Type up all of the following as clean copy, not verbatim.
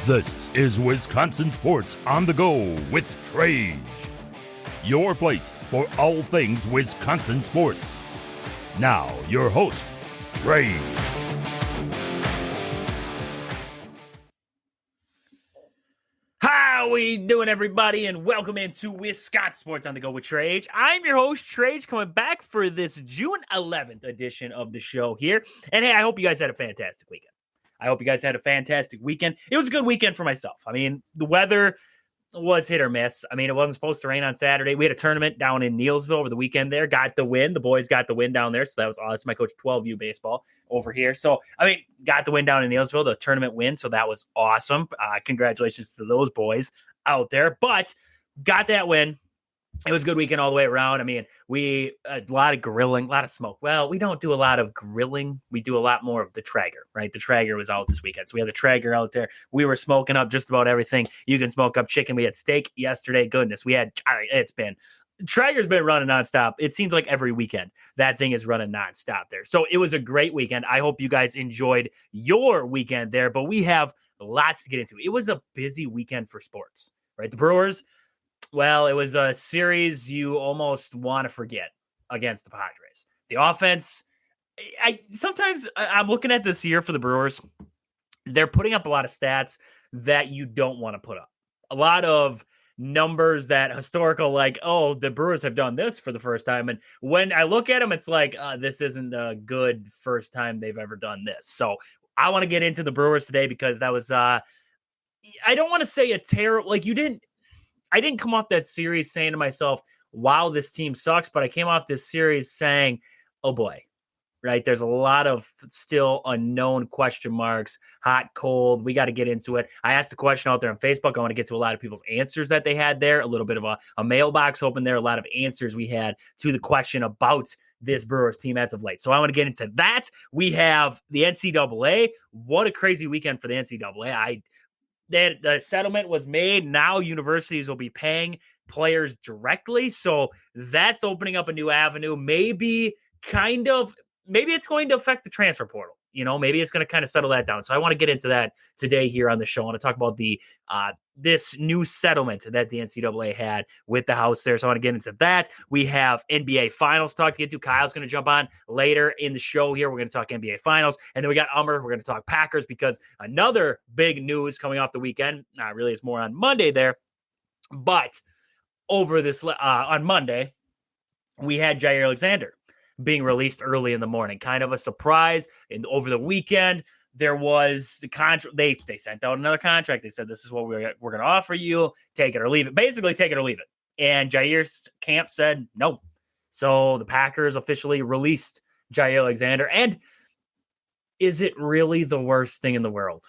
This is Wisconsin Sports on the Go with Trage, your place for all things Wisconsin sports. Now, your host, Trage. How we doing, everybody, and welcome into Wisconsin Sports on the Go with Trage. I'm your host, Trage, coming back for this June 11th edition of the show here. And hey, I hope you guys had a fantastic weekend. It was a good weekend for myself. I mean, the weather was hit or miss. I mean, it wasn't supposed to rain on Saturday. We had a tournament down in Neilsville over the weekend there. Got the win. The boys got the win down there, so that was awesome. I coached 12U baseball over here. So, I mean, got the win down in Neilsville, the tournament win, so that was awesome. Congratulations to those boys out there. But got that win. It was a good weekend all the way around. I mean, a lot of grilling, a lot of smoke. Well, we don't do a lot of grilling. We do a lot more of the Traeger, right? The Traeger was out this weekend. So we had the Traeger out there. We were smoking up just about everything. You can smoke up chicken. We had steak yesterday. Goodness, Traeger's been running nonstop. It seems like every weekend that thing is running nonstop there. So it was a great weekend. I hope you guys enjoyed your weekend there, but we have lots to get into. It was a busy weekend for sports, right? The Brewers, well, it was a series you almost want to forget against the Padres. The offense, I'm looking at this year for the Brewers. They're putting up a lot of stats that you don't want to put up. A lot of numbers that historical, like, oh, the Brewers have done this for the first time. And when I look at them, it's like, this isn't a good first time they've ever done this. So I want to get into the Brewers today because that was, I don't want to say a terrible, I didn't come off that series saying to myself, wow, this team sucks. But I came off this series saying, oh boy, right? There's a lot of still unknown question marks, hot, cold. We got to get into it. I asked a question out there on Facebook. I want to get to a lot of people's answers that they had there, a little bit of a mailbox open there, a lot of answers we had to the question about this Brewers team as of late. So I want to get into that. We have the NCAA. What a crazy weekend for the NCAA. The settlement was made. Now universities will be paying players directly. So that's opening up a new avenue. Maybe it's going to affect the transfer portal. Maybe it's going to kind of settle that down. So I want to get into that today here on the show. I want to talk about this new settlement that the NCAA had with the House there. So I want to get into that. We have NBA Finals talk to get to. Kyle's going to jump on later in the show here. We're going to talk NBA Finals. And then we got Ummer. We're going to talk Packers because another big news coming off the weekend. Really is more on Monday there. But over this on Monday, we had Jair Alexander being released early in the morning. Kind of a surprise. And over the weekend, there was the contract. They sent out another contract. They said, this is what we're going to offer you. Take it or leave it. Basically, take it or leave it. And Jair's camp said no. So the Packers officially released Jair Alexander. And is it really the worst thing in the world?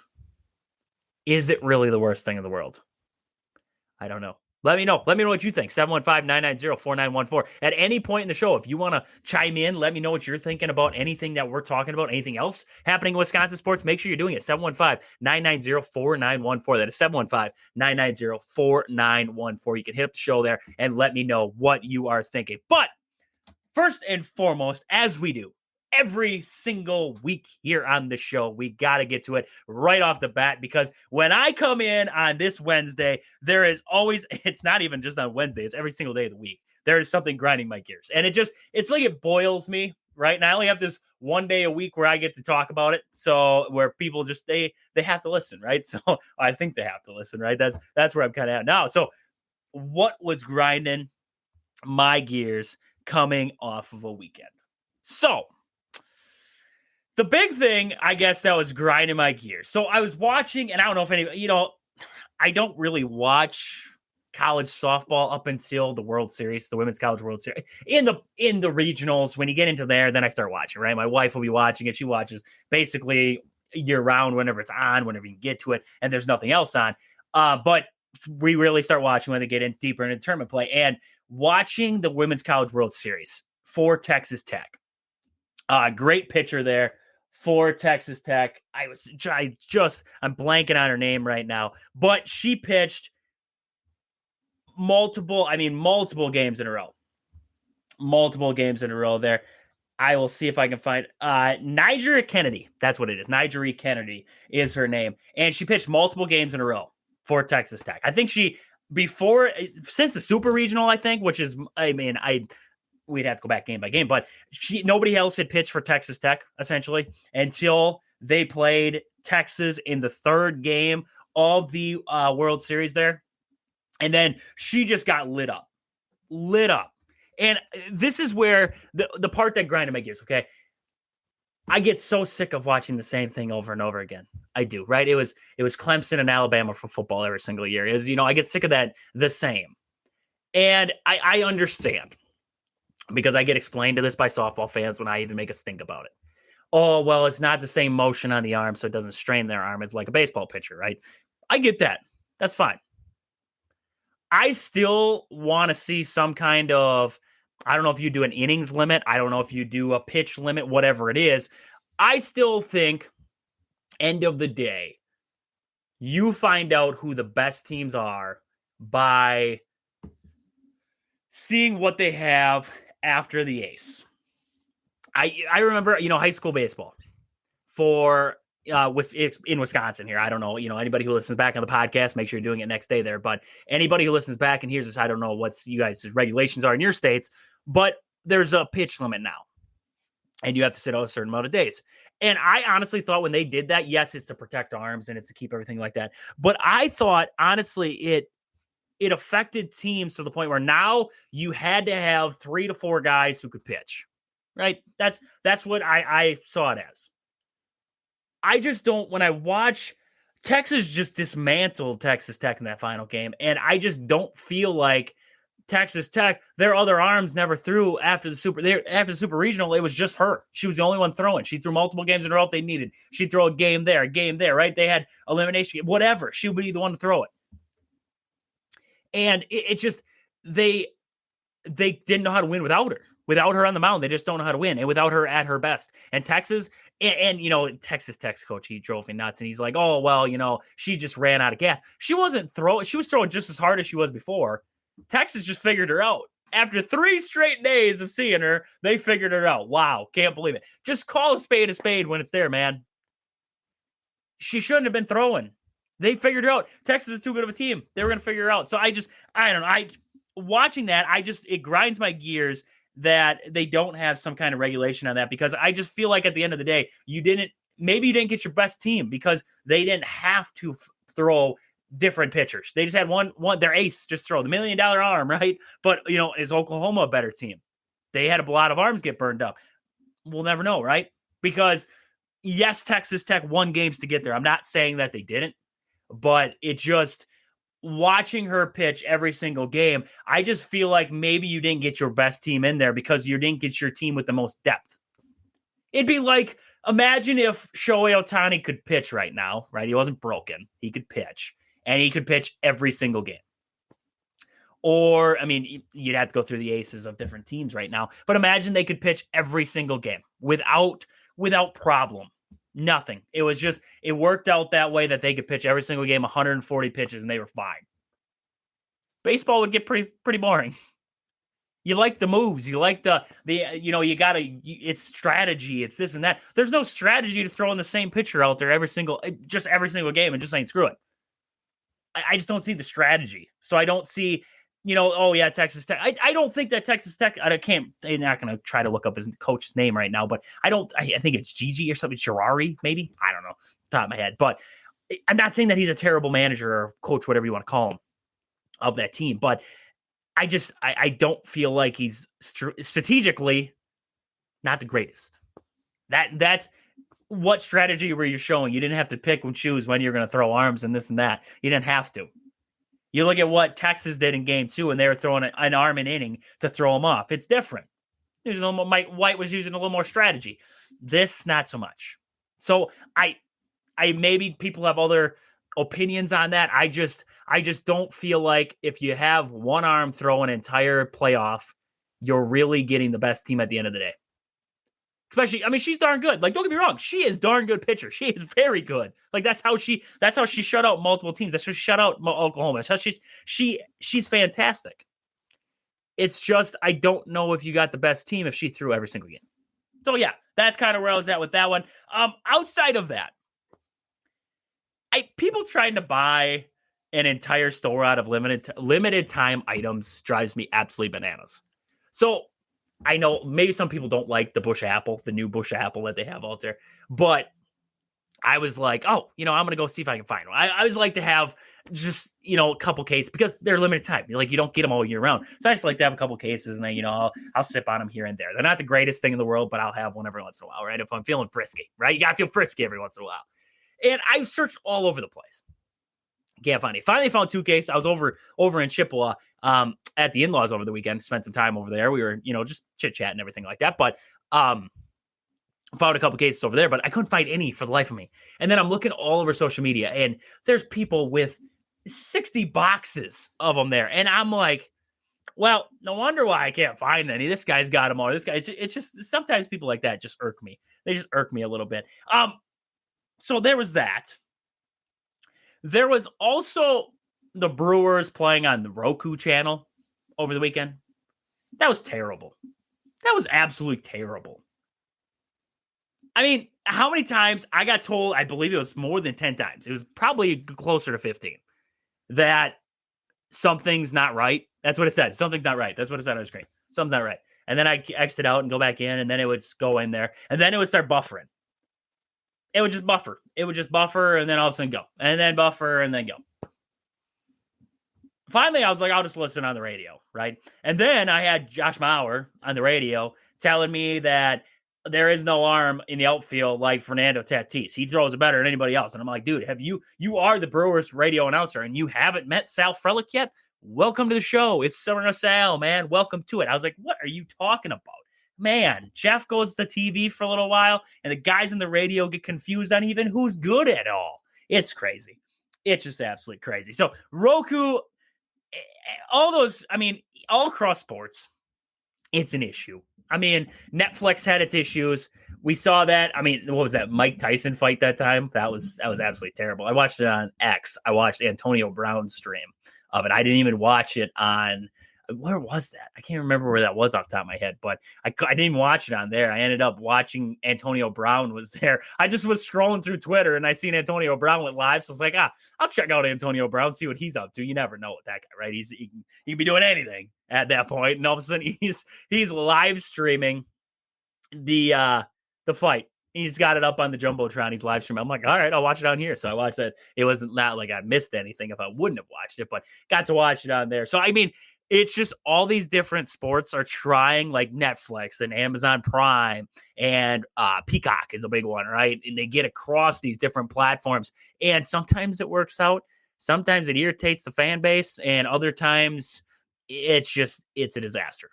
Is it really the worst thing in the world? I don't know. Let me know. Let me know what you think. 715-990-4914. At any point in the show, if you want to chime in, let me know what you're thinking about anything that we're talking about, anything else happening in Wisconsin sports. Make sure you're doing it. 715-990-4914. That is 715-990-4914. You can hit up the show there and let me know what you are thinking. But first and foremost, as we do every single week here on the show, we got to get to it right off the bat because when I come in on this Wednesday, there is always, it's not even just on Wednesday, it's every single day of the week. There is something grinding my gears. And it's like it boils me, right? And I only have this one day a week where I get to talk about it. So where people just, they have to listen, right? So I think they have to listen, right? That's where I'm kind of at now. So what was grinding my gears coming off of a weekend? So the big thing, I guess, that was grinding my gears. So I was watching, and I don't know if anybody, I don't really watch college softball up until the World Series, the Women's College World Series. In the regionals, when you get into there, then I start watching, right? My wife will be watching it. She watches basically year-round whenever it's on, whenever you can get to it, and there's nothing else on. But we really start watching when they get in deeper into tournament play. And watching the Women's College World Series for Texas Tech. Great pitcher there for Texas Tech. I'm blanking on her name right now, but she pitched multiple games in a row there. I will see if I can find Nigel Kennedy. That's what it is. Nigel Kennedy is her name. And she pitched multiple games in a row for Texas Tech. I think since the Super Regional, I think, which is, we'd have to go back game by game, but nobody else had pitched for Texas Tech, essentially, until they played Texas in the third game of the World Series there. And then she just got lit up. And this is where the part that grinded my gears, okay? I get so sick of watching the same thing over and over again. I do, right? It was Clemson and Alabama for football every single year. I get sick of that the same. And I understand, because I get explained to this by softball fans when I even make us think about it. Oh, well, it's not the same motion on the arm, so it doesn't strain their arm. It's like a baseball pitcher, right? I get that. That's fine. I still want to see some kind of, I don't know if you do an innings limit. I don't know if you do a pitch limit, whatever it is. I still think, end of the day, you find out who the best teams are by seeing what they have after the ace. I remember, high school baseball for in Wisconsin here. I don't know, anybody who listens back on the podcast, make sure you're doing it next day there. But anybody who listens back and hears this, I don't know what you guys' regulations are in your states, but there's a pitch limit now. And you have to sit out a certain amount of days. And I honestly thought when they did that, yes, it's to protect arms and it's to keep everything like that. But I thought, honestly, it affected teams to the point where now you had to have 3 to 4 guys who could pitch. Right? That's what I saw it as. I just don't, when I watch, Texas just dismantled Texas Tech in that final game, and I just don't feel like Texas Tech, their other arms never threw after the Super Regional. It was just her. She was the only one throwing. She threw multiple games in a row if they needed. She'd throw a game there, right? They had elimination, whatever. She would be the one to throw it. And it just, they didn't know how to win without her. Without her on the mound, they just don't know how to win. And without her at her best. And Texas, and Texas Tech's coach, he drove me nuts. And he's like, oh, well, she just ran out of gas. She wasn't throwing. She was throwing just as hard as she was before. Texas just figured her out. After 3 straight days of seeing her, they figured her out. Wow, can't believe it. Just call a spade when it's there, man. She shouldn't have been throwing. They figured her out. Texas is too good of a team. They were going to figure her out. So I don't know. Watching that, it grinds my gears that they don't have some kind of regulation on that, because I just feel like at the end of the day, maybe you didn't get your best team because they didn't have to throw different pitchers. They just had one their ace just throw the $1 million arm, right? But is Oklahoma a better team? They had a lot of arms get burned up. We'll never know, right? Because yes, Texas Tech won games to get there. I'm not saying that they didn't, but it just, watching her pitch every single game, I just feel like maybe you didn't get your best team in there because you didn't get your team with the most depth. It'd be like, imagine if Shohei Ohtani could pitch right now, right? He wasn't broken. He could pitch, and he could pitch every single game. Or, you'd have to go through the aces of different teams right now, but imagine they could pitch every single game without problem. Nothing. It was just, it worked out that way that they could pitch every single game, 140 pitches, and they were fine. Baseball would get pretty boring. You like the moves. You like it's strategy. It's this and that. There's no strategy to throw in the same pitcher out there every single game and just saying, screw it. I just don't see the strategy. So I don't see, Texas Tech. I don't think that Texas Tech, they're not going to try to look up his coach's name right now, but I think it's Gigi or something, Girardi, maybe. I don't know, top of my head. But I'm not saying that he's a terrible manager or coach, whatever you want to call him, of that team. But I don't feel like he's strategically not the greatest. That's what strategy were you showing? You didn't have to pick and choose when you're going to throw arms and this and that. You didn't have to. You look at what Texas did in game 2, and they were throwing an arm an inning to throw them off. It's different. Mike White was using a little more strategy. This, not so much. So I maybe people have other opinions on that. I just don't feel like if you have one arm throw an entire playoff, you're really getting the best team at the end of the day. Especially, she's darn good. Like, don't get me wrong, she is darn good pitcher. She is very good. Like, that's how she shut out multiple teams. That's how she shut out Oklahoma. That's how she's fantastic. It's just, I don't know if you got the best team if she threw every single game. So yeah, that's kind of where I was at with that one. Outside of that, people trying to buy an entire store out of limited time items drives me absolutely bananas. So I know maybe some people don't like the Bush apple, the new Bush apple that they have out there, but I was like, oh, I'm going to go see if I can find one. I always like to have just, a couple cases because they're limited time. You don't get them all year round. So I just like to have a couple cases and then, I'll sip on them here and there. They're not the greatest thing in the world, but I'll have one every once in a while, right? If I'm feeling frisky, right? You got to feel frisky every once in a while. And I searched all over the place. Can't find it. Finally found 2 cases. I was over in Chippewa at the in-laws over the weekend. Spent some time over there. We were, just chit-chat and everything like that. But found a couple cases over there, but I couldn't find any for the life of me. And then I'm looking all over social media, and there's people with 60 boxes of them there. And I'm like, well, no wonder why I can't find any. This guy's got them all. This guy, it's just sometimes people like that just irk me. They just irk me a little bit. So there was that. There was also the Brewers playing on the Roku channel over the weekend. That was terrible. That was absolutely terrible. I mean, how many times I got told, I believe it was more than 10 times. It was probably closer to 15. That something's not right. That's what it said. Something's not right. That's what it said on the screen. Something's not right. And then I exit out and go back in, and then it would go in there. And then it would start buffering. It would just buffer. It would just buffer and then all of a sudden go. And then buffer and then go. Finally, I was like, I'll just listen on the radio, right? And then I had Josh Mauer on the radio telling me that there is no arm in the outfield like Fernando Tatis. He throws it better than anybody else. And I'm like, dude, you are the Brewers radio announcer and you haven't met Sal Frelick yet? Welcome to the show. It's Summer of Sal, man. Welcome to it. I was like, what are you talking about? Man, Jeff goes to TV for a little while, and the guys in the radio get confused on even who's good at all. It's crazy. It's just absolutely crazy. So Roku, all across sports, it's an issue. I mean, Netflix had its issues. We saw that. I mean, what was that Mike Tyson fight that time? That was absolutely terrible. I watched it on X. I watched Antonio Brown's stream of it. I didn't even watch it on, where was that? I can't remember where that was off the top of my head, but I didn't even watch it on there. I ended up watching Antonio Brown was there. I just was scrolling through Twitter and I seen Antonio Brown went live. So I was like, I'll check out Antonio Brown, see what he's up to. You never know with that guy, right? He can be doing anything at that point. And all of a sudden he's live streaming the fight. He's got it up on the Jumbotron. He's live streaming. I'm like, all right, I'll watch it on here. So I watched it. It wasn't not like I missed anything if I wouldn't have watched it, but got to watch it on there. So, I mean, it's just all these different sports are trying, like Netflix and Amazon Prime and Peacock is a big one, right? And they get across these different platforms. And sometimes it works out. Sometimes it irritates the fan base. And other times it's a disaster.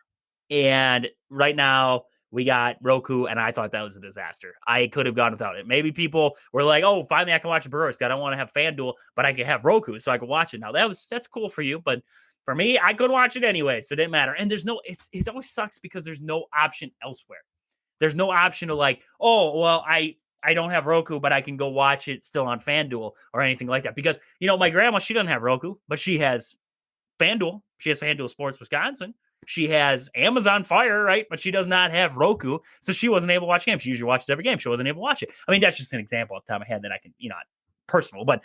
And right now we got Roku, and I thought that was a disaster. I could have gone without it. Maybe people were like, oh, finally I can watch the Brewers. I don't want to have FanDuel, but I can have Roku so I can watch it. Now that's cool for you, but for me, I couldn't watch it anyway, so it didn't matter. And there's it always sucks because there's no option elsewhere. There's no option to like, oh, well, I don't have Roku, but I can go watch it still on FanDuel or anything like that. Because, my grandma, she doesn't have Roku, but she has FanDuel. She has FanDuel Sports Wisconsin. She has Amazon Fire, right? But she does not have Roku, so she wasn't able to watch games. She usually watches every game. She wasn't able to watch it. I mean, that's just an example off the top of my head that I can, not personal, but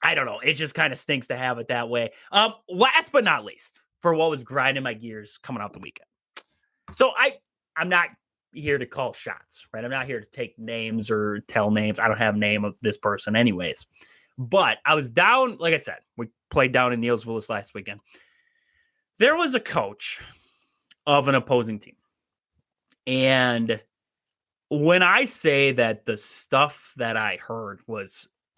I don't know. It just kind of stinks to have it that way. Last but not least, for what was grinding my gears coming off the weekend. So I'm not here to call shots, right? I'm not here to take names or tell names. I don't have name of this person anyways. But I was down, like I said, we played down in Nielsville this last weekend. There was a coach of an opposing team. And when I say that the stuff that I heard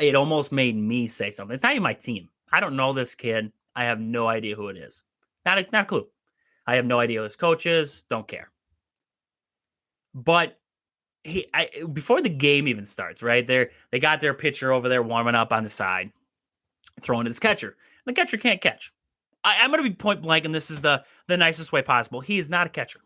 it almost made me say something. It's not even my team. I don't know this kid. I have no idea who it is. Not a clue. I have no idea who his coach is. Don't care. But before the game even starts, right? They got their pitcher over there warming up on the side, throwing to his catcher. The catcher can't catch. I'm going to be point blank, and this is the nicest way possible. He is not a catcher.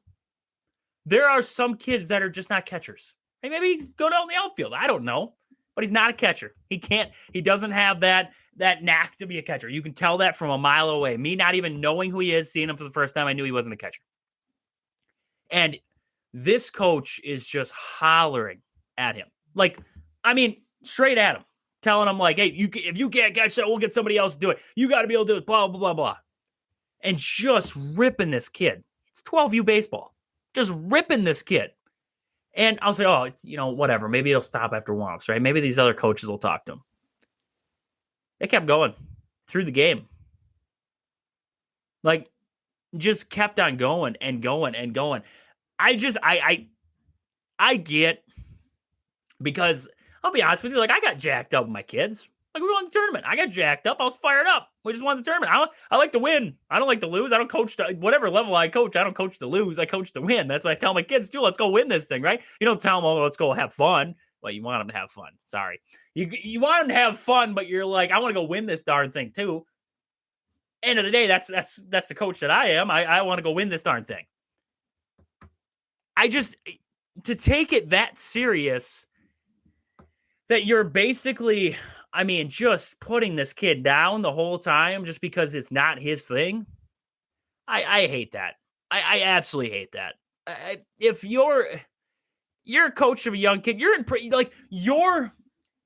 There are some kids that are just not catchers. Hey, maybe he's go down the outfield. I don't know. But he's not a catcher. He doesn't have that knack to be a catcher. You can tell that from a mile away. Me not even knowing who he is, seeing him for the first time, I knew he wasn't a catcher. And This coach is just hollering at him. Like, I mean, straight at him, telling him like, hey, if you can't catch that, we'll get somebody else to do it. You got to be able to do it, blah, blah, blah, blah. And just ripping this kid. It's 12U baseball. Just ripping this kid. And I'll say, oh, it's, whatever. Maybe it'll stop after warm-ups, right? Maybe these other coaches will talk to him. They kept going through the game. Like, just kept on going and going and going. I get, because I'll be honest with you, like, I got jacked up with my kids. Like, we won the tournament. I got jacked up. I was fired up. We just won the tournament. I like to win. I don't like to lose. I don't coach to whatever level I coach. I don't coach to lose. I coach to win. That's what I tell my kids too. Let's go win this thing, right? You don't tell them, oh, let's go have fun. Well, you want them to have fun. Sorry. You want them to have fun, but you're like, I want to go win this darn thing too. End of the day, that's the coach that I am. I want to go win this darn thing. To take it that serious, that you're basically, just putting this kid down the whole time just because it's not his thing. I hate that. I absolutely hate that. If you're a coach of a young kid,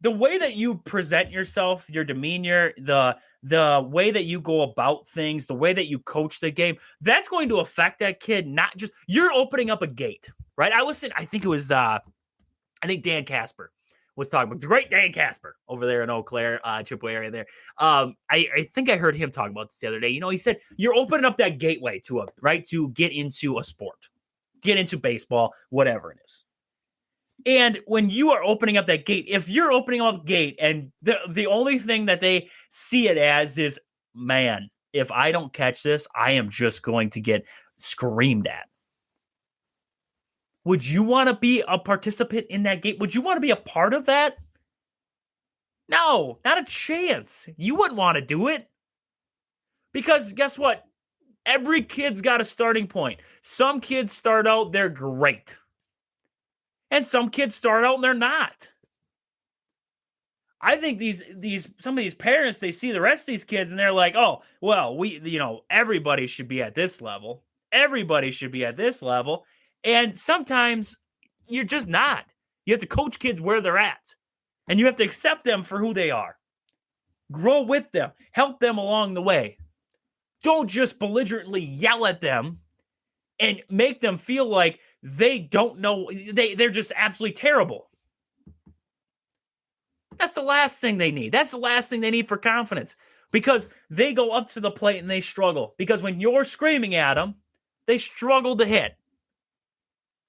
the way that you present yourself, your demeanor, the way that you go about things, the way that you coach the game, that's going to affect that kid. Not just, you're opening up a gate, right? I think it was, Dan Casper was talking about the great Dan Casper over there in Eau Claire, AAA area there. I think I heard him talk about this the other day. He said, you're opening up that gateway to get into a sport, get into baseball, whatever it is. And when you are opening up that gate, if you're opening up a gate and the only thing that they see it as is, man, if I don't catch this, I am just going to get screamed at. Would you want to be a participant in that gate? Would you want to be a part of that? No, not a chance. You wouldn't want to do it. Because guess what? Every kid's got a starting point. Some kids start out, they're great. And some kids start out and they're not. I think some of these parents, they see the rest of these kids and they're like, oh, well, everybody should be at this level. Everybody should be at this level. And sometimes you're just not. You have to coach kids where they're at. And you have to accept them for who they are. Grow with them. Help them along the way. Don't just belligerently yell at them and make them feel like they don't know. They're just absolutely terrible. That's the last thing they need. That's the last thing they need for confidence. Because they go up to the plate and they struggle. Because when you're screaming at them, they struggle to hit.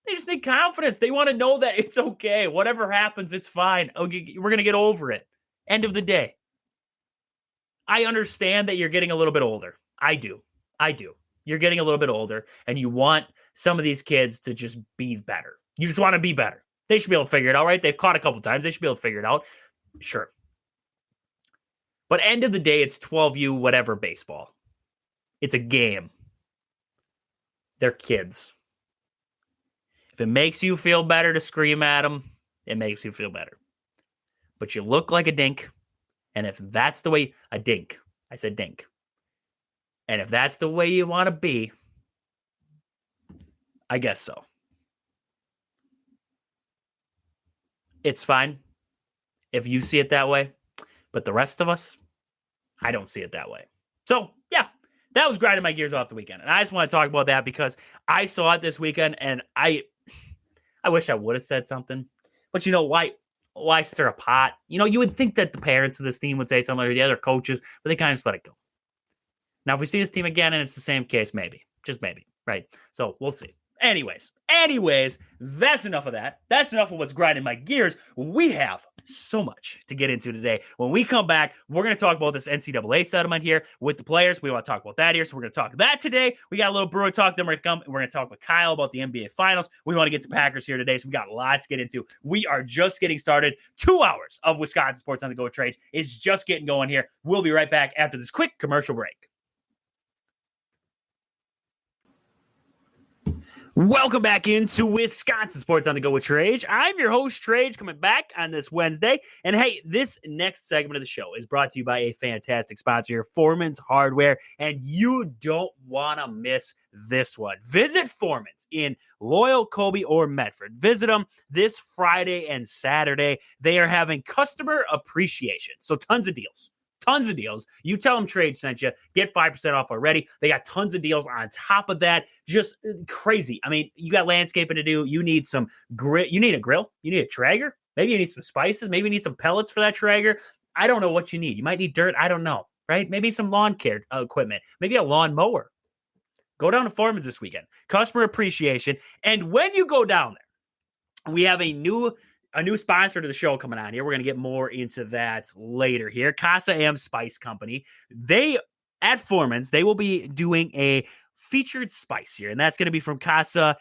They just need confidence. They want to know that it's okay. Whatever happens, it's fine. Okay, we're going to get over it. End of the day. I understand that you're getting a little bit older. I do. You're getting a little bit older, and you want some of these kids to just be better. You just want to be better. They should be able to figure it out, right? They've caught a couple times. They should be able to figure it out. Sure. But end of the day, it's 12U whatever baseball. It's a game. They're kids. If it makes you feel better to scream at them, it makes you feel better. But you look like a dink. And if that's the way, a dink. I said dink. And if that's the way you want to be, I guess so. It's fine if you see it that way. But the rest of us, I don't see it that way. So, yeah, that was grinding my gears off the weekend. And I just want to talk about that because I saw it this weekend and I wish I would have said something. But why stir a pot? You would think that the parents of this team would say something, or the other coaches, but they kind of just let it go. Now, if we see this team again and it's the same case, maybe. Just maybe, right? So we'll see. Anyways, that's enough of that. That's enough of what's grinding my gears. We have so much to get into today. When we come back, we're going to talk about this NCAA settlement here with the players. We want to talk about that here, so we're going to talk that today. We got a little Brewer talk. Then we're going to talk with Kyle about the NBA Finals. We want to get to Packers here today, so we got lots to get into. We are just getting started. 2 hours of Wisconsin Sports on the Go Trade is just getting going here. We'll be right back after this quick commercial break. Welcome back into Wisconsin Sports on the Go with Trage. I'm your host, Trage, coming back on this Wednesday. And hey, this next segment of the show is brought to you by a fantastic sponsor here, Foreman's Hardware. And you don't want to miss this one. Visit Foreman's in Loyal, Colby, or Medford. Visit them this Friday and Saturday. They are having customer appreciation. So tons of deals. Tons of deals. You tell them Trade sent you. Get 5% off already. They got tons of deals on top of that. Just crazy. I mean, you got landscaping to do. You need some grill. You need a grill. You need a Traeger. Maybe you need some spices. Maybe you need some pellets for that Traeger. I don't know what you need. You might need dirt. I don't know. Right? Maybe some lawn care equipment. Maybe a lawn mower. Go down to Foreman's this weekend. Customer appreciation. And when you go down there, we have a new sponsor to the show coming on here. We're going to get more into that later here. Casa M Spice Company. They, at Foreman's, they will be doing a featured spice here, and that's going to be from Casa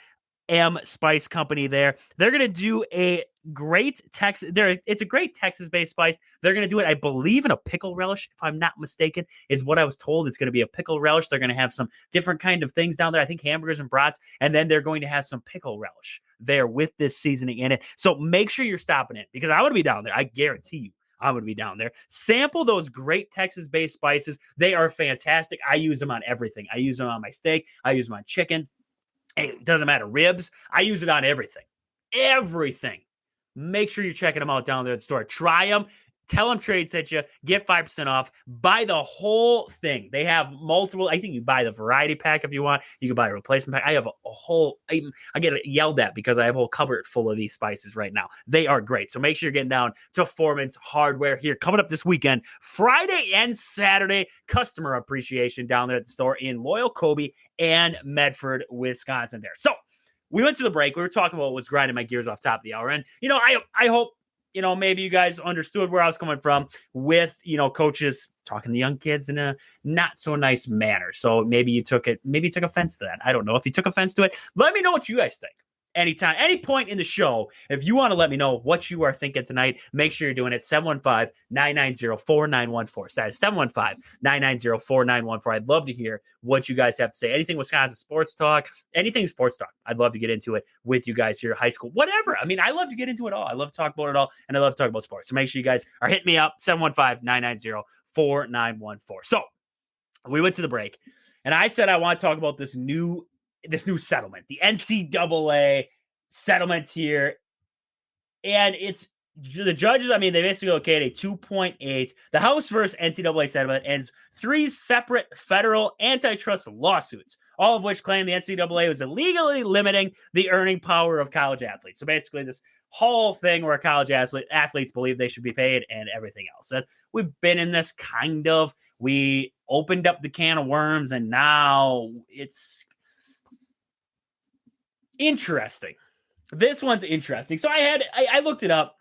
M Spice Company there. They're going to do a great it's a great Texas-based spice. They're going to do it, I believe, in a pickle relish, if I'm not mistaken, is what I was told. It's going to be a pickle relish. They're going to have some different kind of things down there. I think hamburgers and brats, and then they're going to have some pickle relish there with this seasoning in it. So make sure you're stopping it, because I want to be down there. I guarantee you I'm going to be down there. Sample those great Texas-based spices. They are fantastic. I use them on everything. I use them on my steak. I use them on chicken. It doesn't matter. Ribs. I use it on everything. Everything. Make sure you're checking them out down there at the store. Try them. Tell them Trade sent you. Get 5% off. Buy the whole thing. They have multiple. I think you buy the variety pack if you want. You can buy a replacement pack. I have a whole. I get yelled at because I have a whole cupboard full of these spices right now. They are great. So make sure you're getting down to Foreman's Hardware here coming up this weekend, Friday and Saturday. Customer appreciation down there at the store in Loyal, Colby, and Medford, Wisconsin. There. So we went to the break. We were talking about what's grinding my gears off top of the hour, and I hope. Maybe you guys understood where I was coming from with, coaches talking to young kids in a not so nice manner. So maybe you took offense to that. I don't know if you took offense to it. Let me know what you guys think. Anytime, any point in the show, if you want to let me know what you are thinking tonight, make sure you're doing it 715-990-4914. That is 715-990-4914. I'd love to hear what you guys have to say. Anything Wisconsin sports talk, anything sports talk. I'd love to get into it with you guys here, high school, whatever. I mean, I love to get into it all. I love to talk about it all, and I love to talk about sports. So make sure you guys are hitting me up, 715-990-4914. So we went to the break, and I said I want to talk about this new settlement, the NCAA settlement here. And it's the judges, they basically okayed a 2.8. The House versus NCAA settlement ends 3 separate federal antitrust lawsuits, all of which claim the NCAA was illegally limiting the earning power of college athletes. So basically this whole thing where college athletes believe they should be paid and everything else. So we've been in this kind of, we opened up the can of worms, and now it's interesting. This one's interesting. So I looked it up.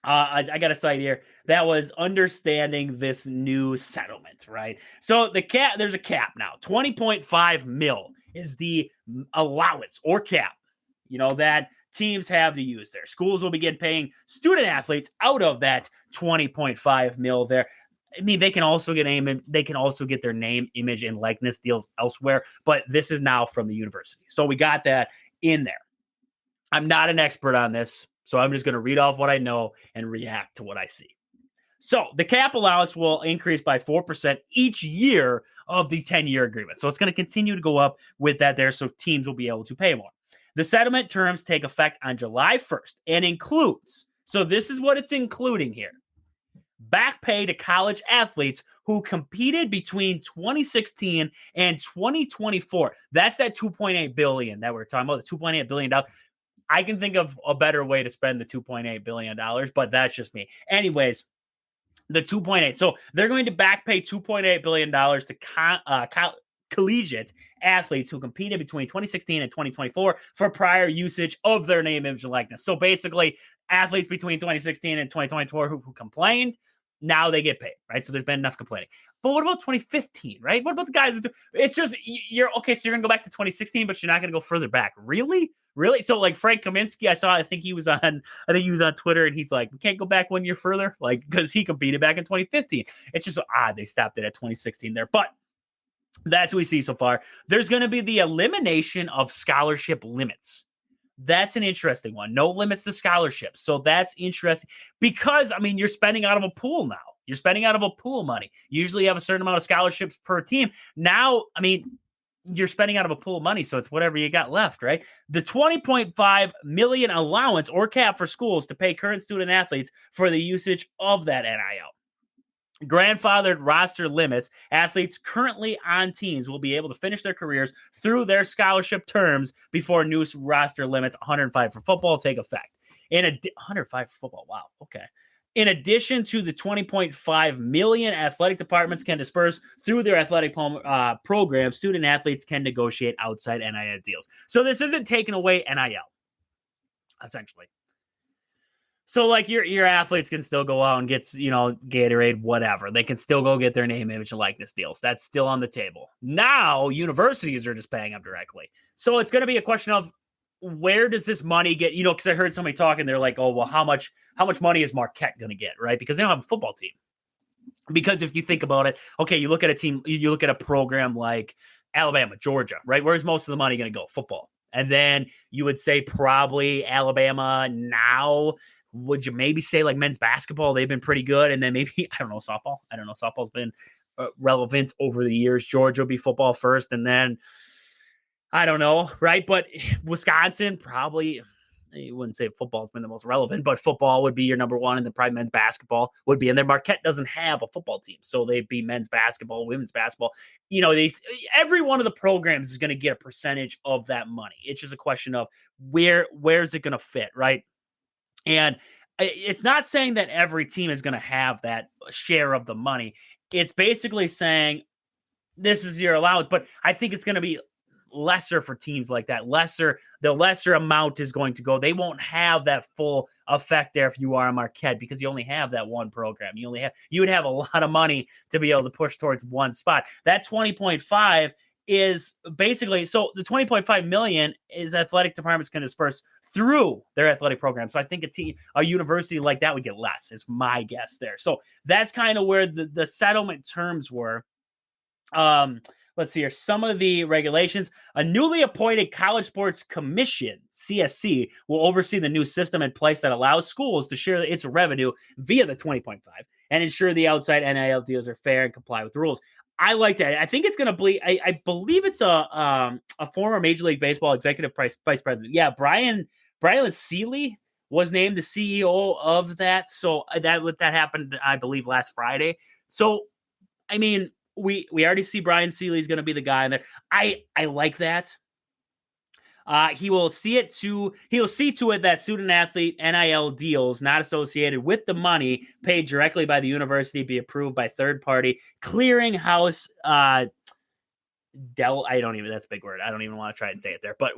I got a site here that was understanding this new settlement, right? So there's a cap now. 20.5 mil is the allowance or cap, that teams have to use there. Schools will begin paying student athletes out of that 20.5 mil there. They can also get their name, image, and likeness deals elsewhere, but this is now from the university. So we got that in there. I'm not an expert on this, so I'm just going to read off what I know and react to what I see. So the cap allowance will increase by 4% each year of the 10-year agreement. So it's going to continue to go up with that there, so teams will be able to pay more. The settlement terms take effect on July 1st and includes, so this is what it's including here, back pay to college athletes who competed between 2016 and 2024. That's that $2.8 billion that we're talking about, the $2.8 billion. I can think of a better way to spend the $2.8 billion, but that's just me. Anyways, the 2.8. So they're going to back pay $2.8 billion to collegiate athletes who competed between 2016 and 2024 for prior usage of their name, image, and likeness. So basically, athletes between 2016 and 2024 who complained, now they get paid, right? So there's been enough complaining. But what about 2015, right? What about the guys? It's just, you're okay, so you're going to go back to 2016, but you're not going to go further back. Really? So like Frank Kaminsky, I think he was on Twitter, and he's like, we can't go back 1 year further, like, because he competed back in 2015. It's just odd they stopped it at 2016 there. But That's what we see so far. There's going to be the elimination of scholarship limits. That's an interesting one. No limits to scholarships. So that's interesting because, I mean, you're spending out of a pool now. You're spending out of a pool money. You usually have a certain amount of scholarships per team. Now, I mean, you're spending out of a pool of money, so it's whatever you got left, right? The $20.5 million allowance or cap for schools to pay current student athletes for the usage of that NIL. Grandfathered roster limits. Athletes currently on teams will be able to finish their careers through their scholarship terms before new roster limits, 105 for football, take effect. 105 for football. Wow. Okay. In addition to the $20.5 million athletic departments can disperse through their athletic program, student athletes can negotiate outside NIL deals. So this isn't taking away NIL, essentially. So, like, your athletes can still go out and get, Gatorade, whatever. They can still go get their name, image, and likeness deals. That's still on the table. Now, universities are just paying them directly. So it's going to be a question of where does this money get, because I heard somebody talking, they're like, oh, well, how much money is Marquette going to get, right? Because they don't have a football team. Because if you think about it, okay, you look at a team, you look at a program like Alabama, Georgia, right? Where's most of the money going to go? Football. And then you would say probably Alabama now. Would you maybe say like men's basketball? They've been pretty good. And then maybe, I don't know, softball. I don't know. Softball's been relevant over the years. Georgia will be football first. And then, I don't know, right? But Wisconsin, probably, you wouldn't say football's been the most relevant, but football would be your number one. And then probably men's basketball would be. And then Marquette doesn't have a football team. So they'd be men's basketball, women's basketball. Every one of the programs is going to get a percentage of that money. It's just a question of where's it going to fit, right? And it's not saying that every team is going to have that share of the money. It's basically saying this is your allowance, but I think it's going to be lesser for teams like that. The lesser amount is going to go. They won't have that full effect there if you are a Marquette because you only have that one program. You would have a lot of money to be able to push towards one spot. That 20.5 is basically, so the 20.5 million is athletic departments can disperse through their athletic program. So I think a university like that would get less, is my guess there. So that's kind of where the settlement terms were. Let's see here. Some of the regulations. A newly appointed College Sports Commission, CSC, will oversee the new system in place that allows schools to share its revenue via the 20.5 and ensure the outside NIL deals are fair and comply with the rules. I like that. I think it's going to be, I believe it's a former Major League Baseball executive vice president. Yeah, Brian Seeley was named the CEO of that. So that happened, I believe, last Friday. So, I mean, we already see Brian Seeley's going to be the guy in there. I like that. He will see to it that student athlete NIL deals not associated with the money paid directly by the university be approved by third party clearinghouse. That's a big word. I don't even want to try and say it there, but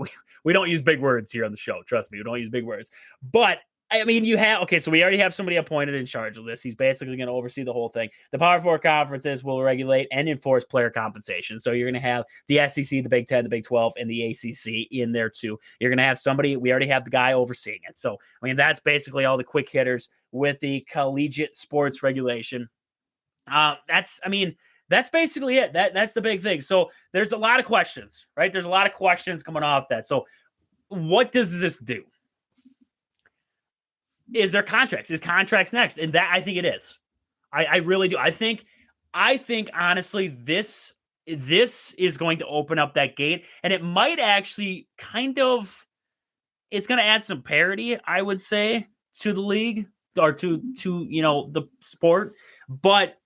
we don't use big words here on the show. Trust me, we don't use big words. But I mean, so we already have somebody appointed in charge of this. He's basically going to oversee the whole thing. The Power Four conferences will regulate and enforce player compensation. So you're going to have the SEC, the Big 10, the Big 12, and the ACC in there too. You're going to have somebody, we already have the guy overseeing it. So, I mean, that's basically all the quick hitters with the collegiate sports regulation. That's basically it. That's the big thing. So there's a lot of questions, right? There's a lot of questions coming off that. So what does this do? Is there contracts? Is contracts next? And that I think it is. I really do. I think honestly, this is going to open up that gate, and it might actually it's going to add some parity, I would say, to the league or to the sport. But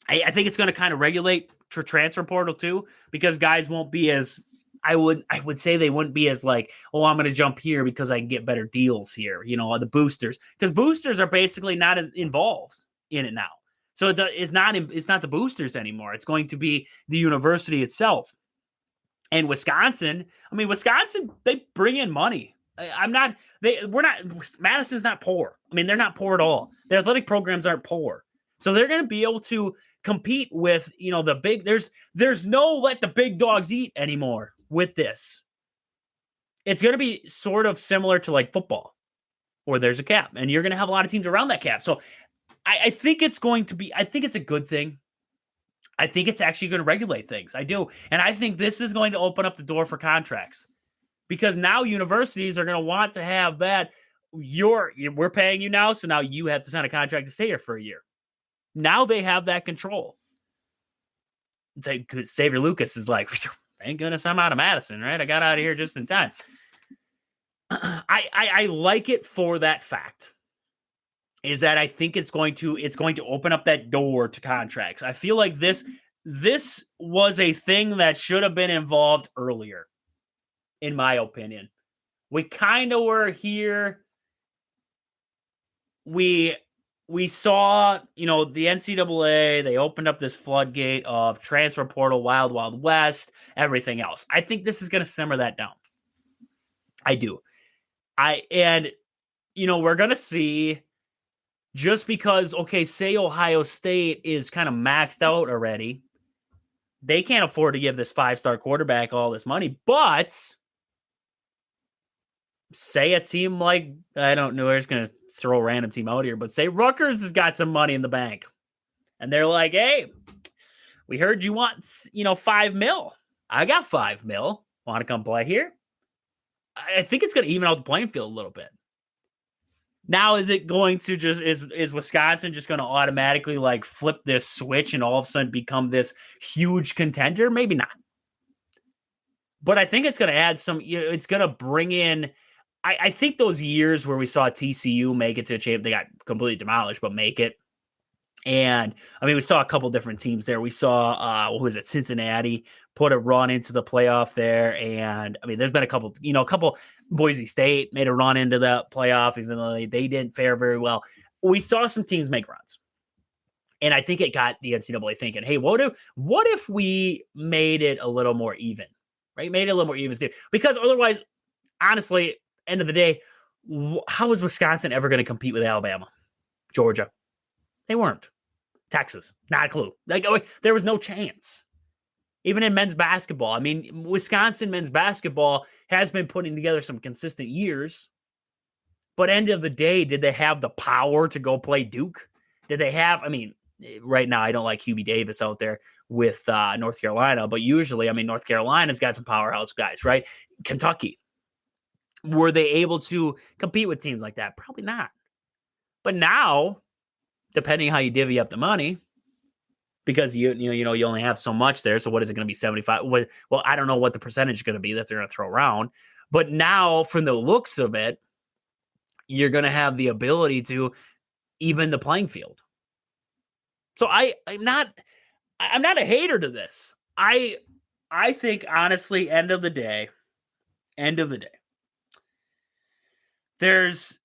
I think it's going to kind of regulate transfer portal too, because guys won't be as, I would say they wouldn't be as like, oh, I'm going to jump here because I can get better deals here, the boosters, because boosters are basically not as involved in it now. So it's not the boosters anymore. It's going to be the university itself. And Wisconsin, they bring in money. Madison's not poor. I mean, they're not poor at all. Their athletic programs aren't poor. So they're going to be able to compete with, the big, there's no let the big dogs eat anymore with this. It's going to be sort of similar to like football, where there's a cap and you're going to have a lot of teams around that cap. So I think it's a good thing. I think it's actually going to regulate things. I do. And I think this is going to open up the door for contracts because now universities are going to want to have that. We're paying you now, so now you have to sign a contract to stay here for a year. Now they have that control. Xavier Lucas is like, thank goodness I'm out of Madison, right? I got out of here just in time. I like it for that fact. Is that I think it's going to open up that door to contracts. I feel like this was a thing that should have been involved earlier, in my opinion. We kind of were here. We saw, the NCAA, they opened up this floodgate of transfer portal, wild, wild west, everything else. I think this is going to simmer that down. I do. We're going to see, just because, say Ohio State is kind of maxed out already, they can't afford to give this 5-star quarterback all this money. But say a team like, I don't know, we're just going to throw a random team out here, but say Rutgers has got some money in the bank. And they're like, hey, we heard you want, $5 million. I got $5 million. Want to come play here? I think it's going to even out the playing field a little bit. Now, is it going to is Wisconsin just going to automatically flip this switch and all of a sudden become this huge contender? Maybe not. But I think it's going to add some, it's going to bring in, I think those years where we saw TCU make it to a champ, they got completely demolished, but make it. And we saw a couple different teams there. We saw, Cincinnati put a run into the playoff there. And there's been a couple Boise State made a run into the playoff, even though they didn't fare very well. We saw some teams make runs. And I think it got the NCAA thinking, hey, what if we made it a little more even, right? Made it a little more even, because otherwise, honestly, end of the day, how is Wisconsin ever going to compete with Alabama, Georgia? They weren't. Texas, not a clue. There was no chance. Even in men's basketball. Wisconsin men's basketball has been putting together some consistent years. But end of the day, did they have the power to go play Duke? Did they have, right now I don't like Hubie Davis out there with North Carolina, but usually, North Carolina's got some powerhouse guys, right? Kentucky. Were they able to compete with teams like that? Probably not. But now, depending how you divvy up the money, because you only have so much there. So what is it going to be, 75? Well, I don't know what the percentage is going to be that they're going to throw around. But now, from the looks of it, you're going to have the ability to even the playing field. So I'm not a hater to this. I think, honestly, end of the day, there's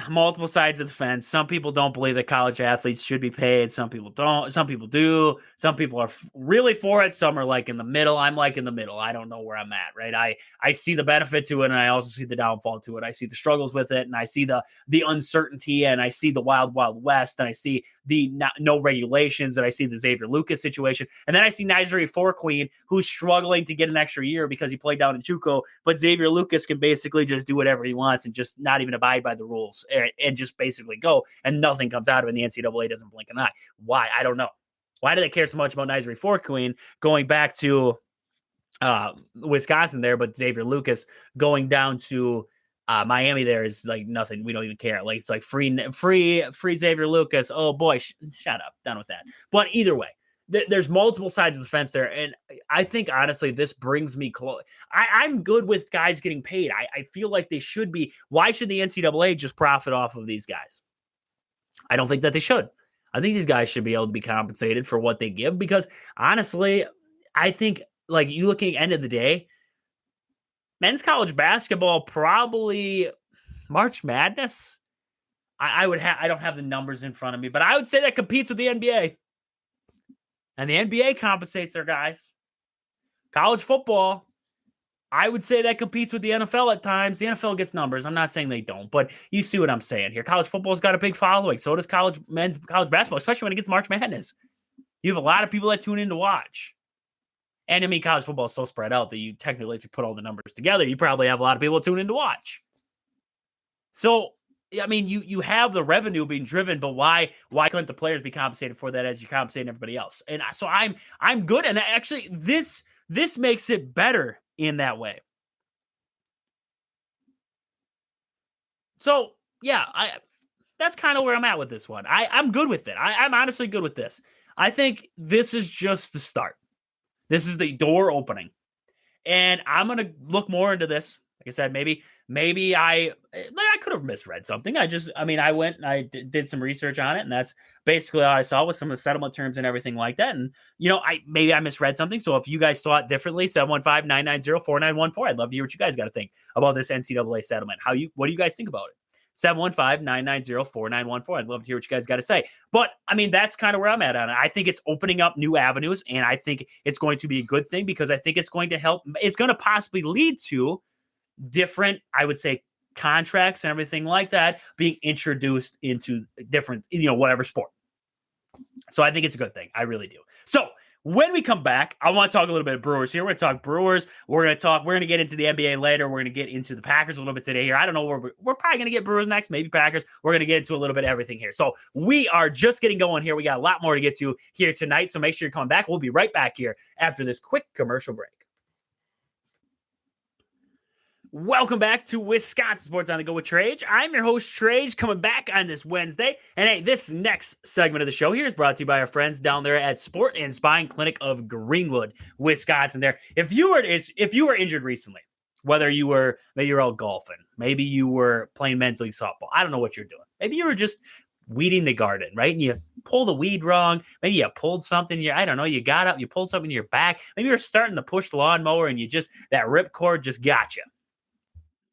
multiple sides of the fence. Some people don't believe that college athletes should be paid. Some people don't. Some people do. Some people are really for it. Some are in the middle. I'm in the middle. I don't know where I'm at, right? I see the benefit to it, and I also see the downfall to it. I see the struggles with it, and I see the uncertainty, and I see the wild, wild west, and I see the no regulations, and I see the Xavier Lucas situation. And then I see Nigeri Fourqueen, who's struggling to get an extra year because he played down in JUCO, but Xavier Lucas can basically just do whatever he wants and just not even abide by the rules. And just basically go, and nothing comes out of it. And the NCAA doesn't blink an eye. Why? I don't know. Why do they care so much about Nigeri Fourqueen going back to Wisconsin there, but Xavier Lucas going down to Miami there is nothing. We don't even care. It's free Xavier Lucas. Oh boy, shut up. Done with that. But either way, there's multiple sides of the fence there. And I think, honestly, this brings me close. I'm good with guys getting paid. I feel like they should be. Why should the NCAA just profit off of these guys? I don't think that they should. I think these guys should be able to be compensated for what they give because, honestly, I think, you looking at the end of the day, men's college basketball, probably March Madness. I don't have the numbers in front of me, but I would say that competes with the NBA. And the NBA compensates their guys. College football, I would say that competes with the NFL at times. The NFL gets numbers. I'm not saying they don't, but you see what I'm saying here. College football's got a big following. So does college basketball, especially when it gets March Madness. You have a lot of people that tune in to watch. And college football is so spread out that you technically, if you put all the numbers together, you probably have a lot of people tune in to watch. So I mean, you have the revenue being driven, but why couldn't the players be compensated for that as you're compensating everybody else? And so I'm good, and actually this makes it better in that way. So yeah, that's kind of where I'm at with this one. I'm good with it. I'm honestly good with this. I think this is just the start. This is the door opening. And I'm going to look more into this. Like I said, maybe I could have misread something. I went and I did some research on it, and that's basically all I saw with some of the settlement terms and everything like that. And, maybe I misread something. So if you guys thought differently, 715-990-4914, I'd love to hear what you guys got to think about this NCAA settlement. What do you guys think about it? 715-990-4914. I'd love to hear what you guys got to say. But, that's kind of where I'm at on it. I think it's opening up new avenues, and I think it's going to be a good thing because I think it's going to help. It's going to possibly lead to different, I would say, contracts and everything like that being introduced into different, whatever sport. So I think it's a good thing. I really do. So when we come back, I want to talk a little bit of Brewers here. We're going to talk Brewers. We're going to get into the NBA later. We're going to get into the Packers a little bit today here. I don't know where we're probably going to get Brewers next, maybe Packers. We're going to get into a little bit of everything here. So we are just getting going here. We got a lot more to get to here tonight. So make sure you're coming back. We'll be right back here after this quick commercial break. Welcome back to Wisconsin Sports on the Go with Trage. I'm your host, Trage, coming back on this Wednesday. And hey, this next segment of the show here is brought to you by our friends down there at Sport and Spine Clinic of Greenwood, Wisconsin. There, if you were injured recently, whether you were maybe you're out golfing, maybe you were playing men's league softball, I don't know what you're doing. Maybe you were just weeding the garden, right? And you pull the weed wrong. Maybe you pulled something. You got up, you pulled something in your back. Maybe you're starting to push the lawnmower and that ripcord just got you.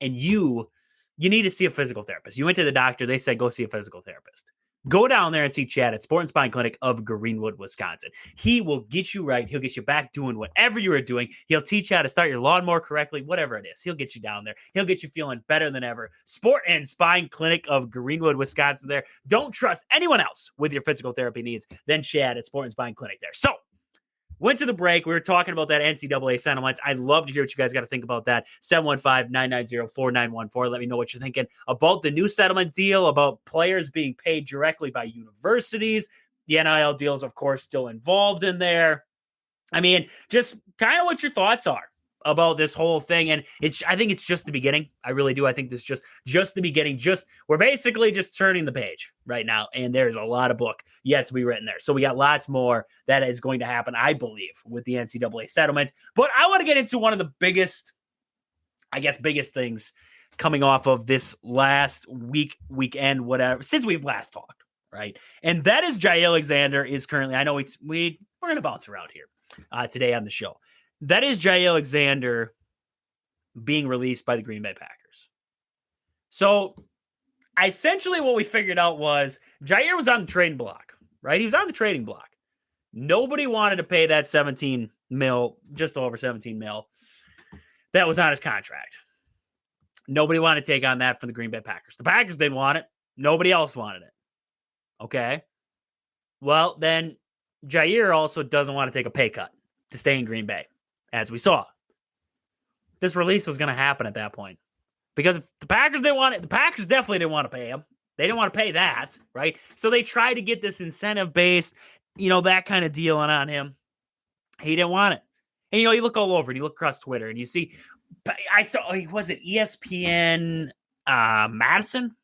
And you need to see a physical therapist. You went to the doctor. They said, go see a physical therapist. Go down there and see Chad at Sport and Spine Clinic of Greenwood, Wisconsin. He will get you right. He'll get you back doing whatever you were doing. He'll teach you how to start your lawnmower correctly, whatever it is. He'll get you down there. He'll get you feeling better than ever. Sport and Spine Clinic of Greenwood, Wisconsin there. Don't trust anyone else with your physical therapy needs than Chad at Sport and Spine Clinic there. So, went to the break. We were talking about that NCAA settlements. I'd love to hear what you guys got to think about that. 715-990-4914. Let me know what you're thinking about the new settlement deal, about players being paid directly by universities. The NIL deals, of course, still involved in there. Just kind of what your thoughts are about this whole thing. And I think it's just the beginning. I really do. I think this is just the beginning. We're basically just turning the page right now. And there's a lot of book yet to be written there. So we got lots more that is going to happen, I believe, with the NCAA settlement. But I want to get into one of the biggest things coming off of this last weekend, whatever, since we've last talked, right? And that is Jair Alexander is currently, I know we're going to bounce around here today on the show. That is Jair Alexander being released by the Green Bay Packers. So essentially what we figured out was Jair was on the trading block, right? He was on the trading block. Nobody wanted to pay that $17 million, just over $17 million that was on his contract. Nobody wanted to take on that from the Green Bay Packers. The Packers didn't want it. Nobody else wanted it. Okay. Well, then Jair also doesn't want to take a pay cut to stay in Green Bay. As we saw, this release was going to happen at that point because if the Packers didn't want it. The Packers definitely didn't want to pay him. They didn't want to pay that, right? So they tried to get this incentive-based, that kind of deal on him. He didn't want it. And, you look all over and you look across Twitter and you see, I saw, was it ESPN Madison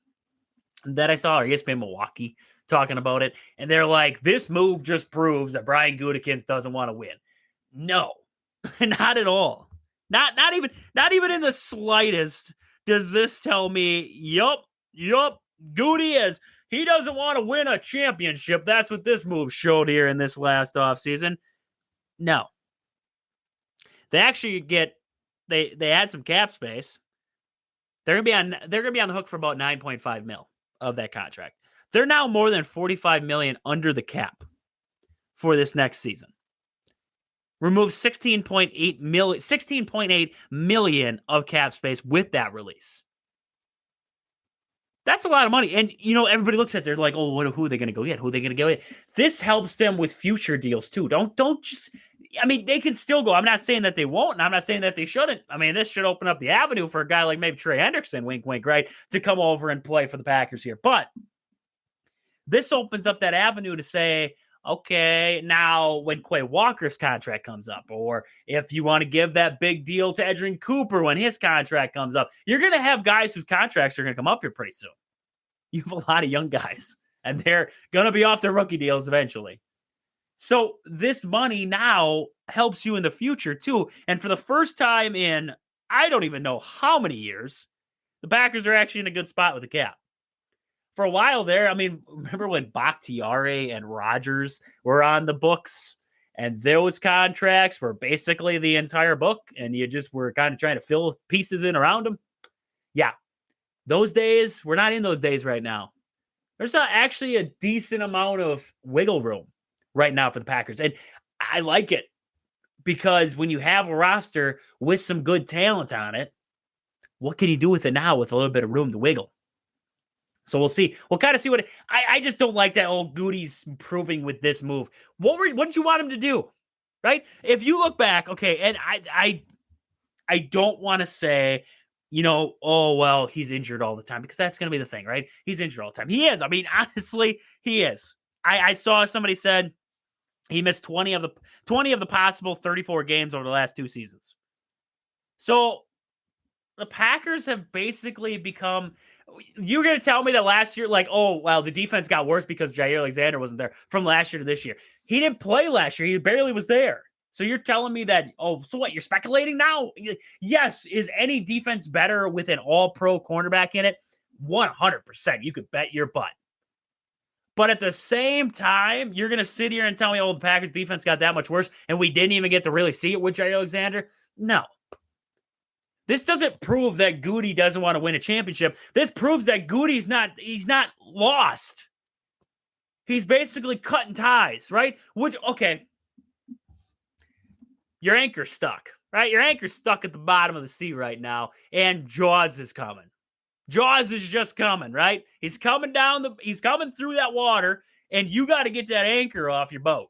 that I saw, or ESPN Milwaukee talking about it? And they're like, this move just proves that Brian Gutekunst doesn't want to win. No. Not at all. Not even in the slightest does this tell me, yup, Goody he doesn't want to win a championship. That's what this move showed here in this last offseason. No. They actually they had some cap space. They're gonna be on the hook for about $9.5 million of that contract. They're now more than $45 million under the cap for this next season. Remove $16.8 million of cap space with that release. That's a lot of money. And, everybody looks at it, they're like, oh, who are they going to go get? Who are they going to go get? This helps them with future deals, too. Don't just, I mean, they can still go. I'm not saying that they won't, and I'm not saying that they shouldn't. I mean, this should open up the avenue for a guy like maybe Trey Hendrickson, wink, wink, right, to come over and play for the Packers here. But this opens up that avenue to say, okay, now when Quay Walker's contract comes up, or if you want to give that big deal to Edgerrin Cooper when his contract comes up, you're going to have guys whose contracts are going to come up here pretty soon. You have a lot of young guys, and they're going to be off their rookie deals eventually. So this money now helps you in the future too. And for the first time in, I don't even know how many years, the Packers are actually in a good spot with the cap. For a while there, I mean, remember when Bakhtiari and Rodgers were on the books, and those contracts were basically the entire book, and you just were kind of trying to fill pieces in around them? Yeah. Those days, we're not in those days right now. There's actually a decent amount of wiggle room right now for the Packers. And I like it because when you have a roster with some good talent on it, what can you do with it now with a little bit of room to wiggle? So we'll see. We'll kind of see what I just don't like that old Goody's proving with this move. What did you want him to do? Right? If you look back, okay, and I don't want to say, oh, well, he's injured all the time, because that's going to be the thing, right? He's injured all the time. He is. I mean, honestly, he is. I saw somebody said he missed 20 of the possible 34 games over the last 2 seasons. So the Packers have basically become, you're going to tell me that last year, like, oh, well, the defense got worse because Jair Alexander wasn't there from last year to this year. He didn't play last year. He barely was there. So you're telling me that, oh, so what? You're speculating now? Yes. Is any defense better with an all-pro cornerback in it? 100%. You could bet your butt. But at the same time, you're going to sit here and tell me, oh, the Packers defense got that much worse, and we didn't even get to really see it with Jair Alexander? No. This doesn't prove that Goody doesn't want to win a championship. This proves that Goody's he's not lost. He's basically cutting ties, right? Okay. Your anchor's stuck, right? Your anchor's stuck at the bottom of the sea right now, and Jaws is coming. Jaws is just coming, right? He's coming through that water, and you got to get that anchor off your boat.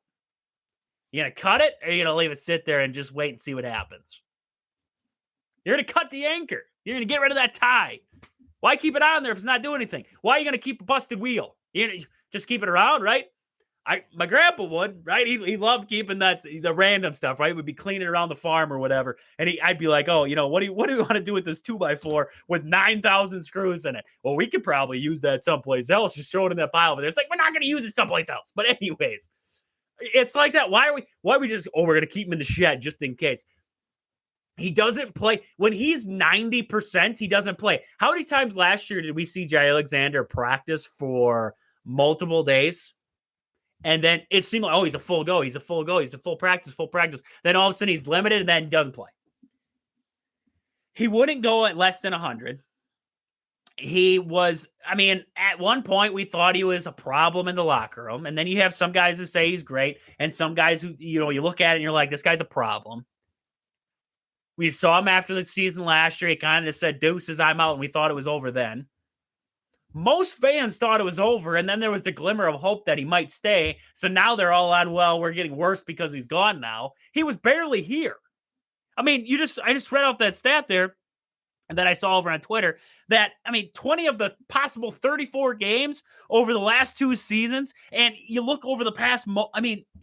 You going to cut it, or are you going to leave it sit there and just wait and see what happens? You're going to cut the anchor. You're going to get rid of that tie. Why keep it on there if it's not doing anything? Why are you going to keep a busted wheel? You just keep it around, right? My grandpa would, right? He loved keeping the random stuff, right? We'd be cleaning around the farm or whatever. And I'd be like, oh, what do you want to do with this 2x4 with 9,000 screws in it? Well, we could probably use that someplace else. Just throw it in that pile over there. It's like, we're not going to use it someplace else. But anyways, it's like that. Why are we just, we're going to keep him in the shed just in case? He doesn't play. When he's 90%, he doesn't play. How many times last year did we see Jair Alexander practice for multiple days? And then it seemed like, oh, he's a full go. He's a full go. He's a full practice. Then all of a sudden he's limited and then doesn't play. He wouldn't go at less than 100. He was, at one point we thought he was a problem in the locker room. And then you have some guys who say he's great. And some guys who, you look at it and you're like, this guy's a problem. We saw him after the season last year. He kind of said, deuces, I'm out. And we thought it was over then. Most fans thought it was over, and then there was the glimmer of hope that he might stay. So now they're all on, well, we're getting worse because he's gone now. He was barely here. I just read off that stat there that I saw over on Twitter that, 20 of the possible 34 games over the last 2 seasons, and you look over the past,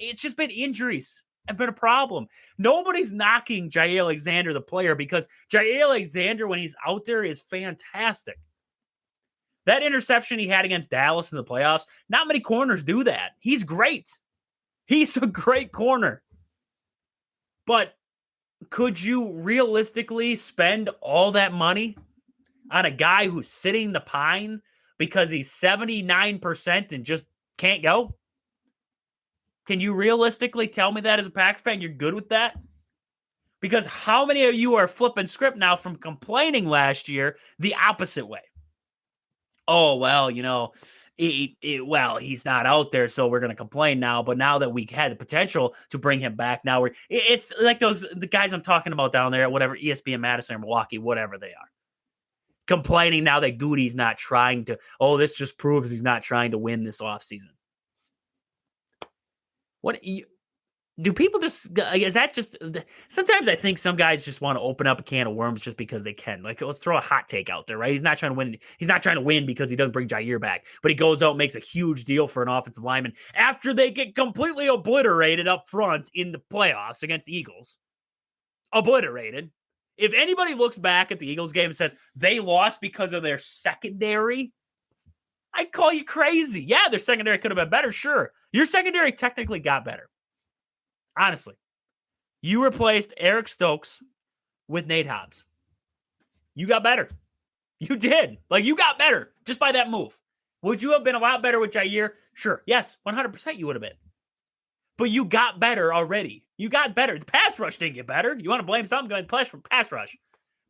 it's just been injuries have been a problem. Nobody's knocking Jair Alexander, the player, because Jair Alexander, when he's out there, is fantastic. That interception he had against Dallas in the playoffs, not many corners do that. He's great. He's a great corner. But could you realistically spend all that money on a guy who's sitting the pine because he's 79% and just can't go? Can you realistically tell me that as a Packer fan you're good with that? Because how many of you are flipping script now from complaining last year the opposite way? Oh, well, he's not out there, so we're going to complain now. But now that we had the potential to bring him back, now it's like the guys I'm talking about down there at whatever, ESPN Madison or Milwaukee, whatever they are, complaining now that Goody's not trying to, this just proves he's not trying to win this offseason. Do people just, is that just, sometimes I think some guys just want to open up a can of worms just because they can. Like, let's throw a hot take out there, right? He's not trying to win. He's not trying to win because he doesn't bring Jair back, but he goes out and makes a huge deal for an offensive lineman after they get completely obliterated up front in the playoffs against the Eagles. Obliterated. If anybody looks back at the Eagles game and says they lost because of their secondary, I'd call you crazy. Yeah, their secondary could have been better, sure. Your secondary technically got better. Honestly, you replaced Eric Stokes with Nate Hobbs. You got better. You did. Like, you got better just by that move. Would you have been a lot better with Jair? Sure. Yes, 100% you would have been. But you got better already. You got better. The pass rush didn't get better. You want to blame something going to pass rush.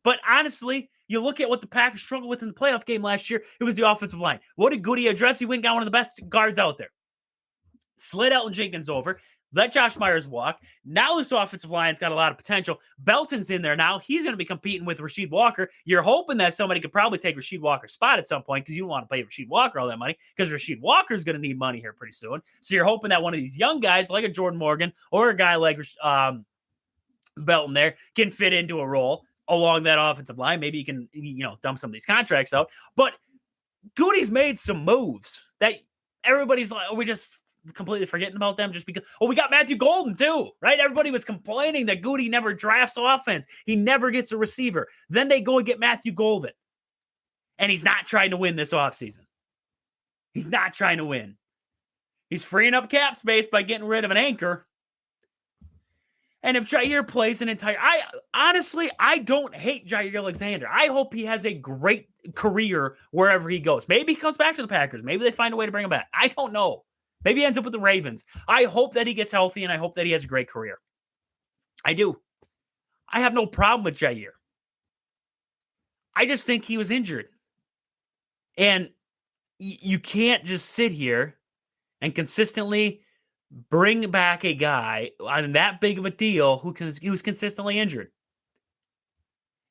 But honestly, you look at what the Packers struggled with in the playoff game last year, it was the offensive line. What did Goody address? He went and got one of the best guards out there. Slid Elton Jenkins over. Let Josh Myers walk. Now this offensive line's got a lot of potential. Belton's in there now. He's going to be competing with Rasheed Walker. You're hoping that somebody could probably take Rasheed Walker's spot at some point because you don't want to pay Rasheed Walker all that money because Rasheed Walker's going to need money here pretty soon. So you're hoping that one of these young guys like a Jordan Morgan or a guy like Belton there can fit into a role along that offensive line. Maybe you can, dump some of these contracts out. But Goody's made some moves that everybody's like, we just completely forgetting about them just because, we got Matthew Golden too, right? Everybody was complaining that Goody never drafts offense. He never gets a receiver. Then they go and get Matthew Golden. And he's not trying to win this offseason. He's not trying to win. He's freeing up cap space by getting rid of an anchor. And if Jair plays an entire... I don't hate Jair Alexander. I hope he has a great career wherever he goes. Maybe he comes back to the Packers. Maybe they find a way to bring him back. I don't know. Maybe he ends up with the Ravens. I hope that he gets healthy, and I hope that he has a great career. I do. I have no problem with Jair. I just think he was injured. And you can't just sit here and consistently bring back a guy on that big of a deal who was consistently injured.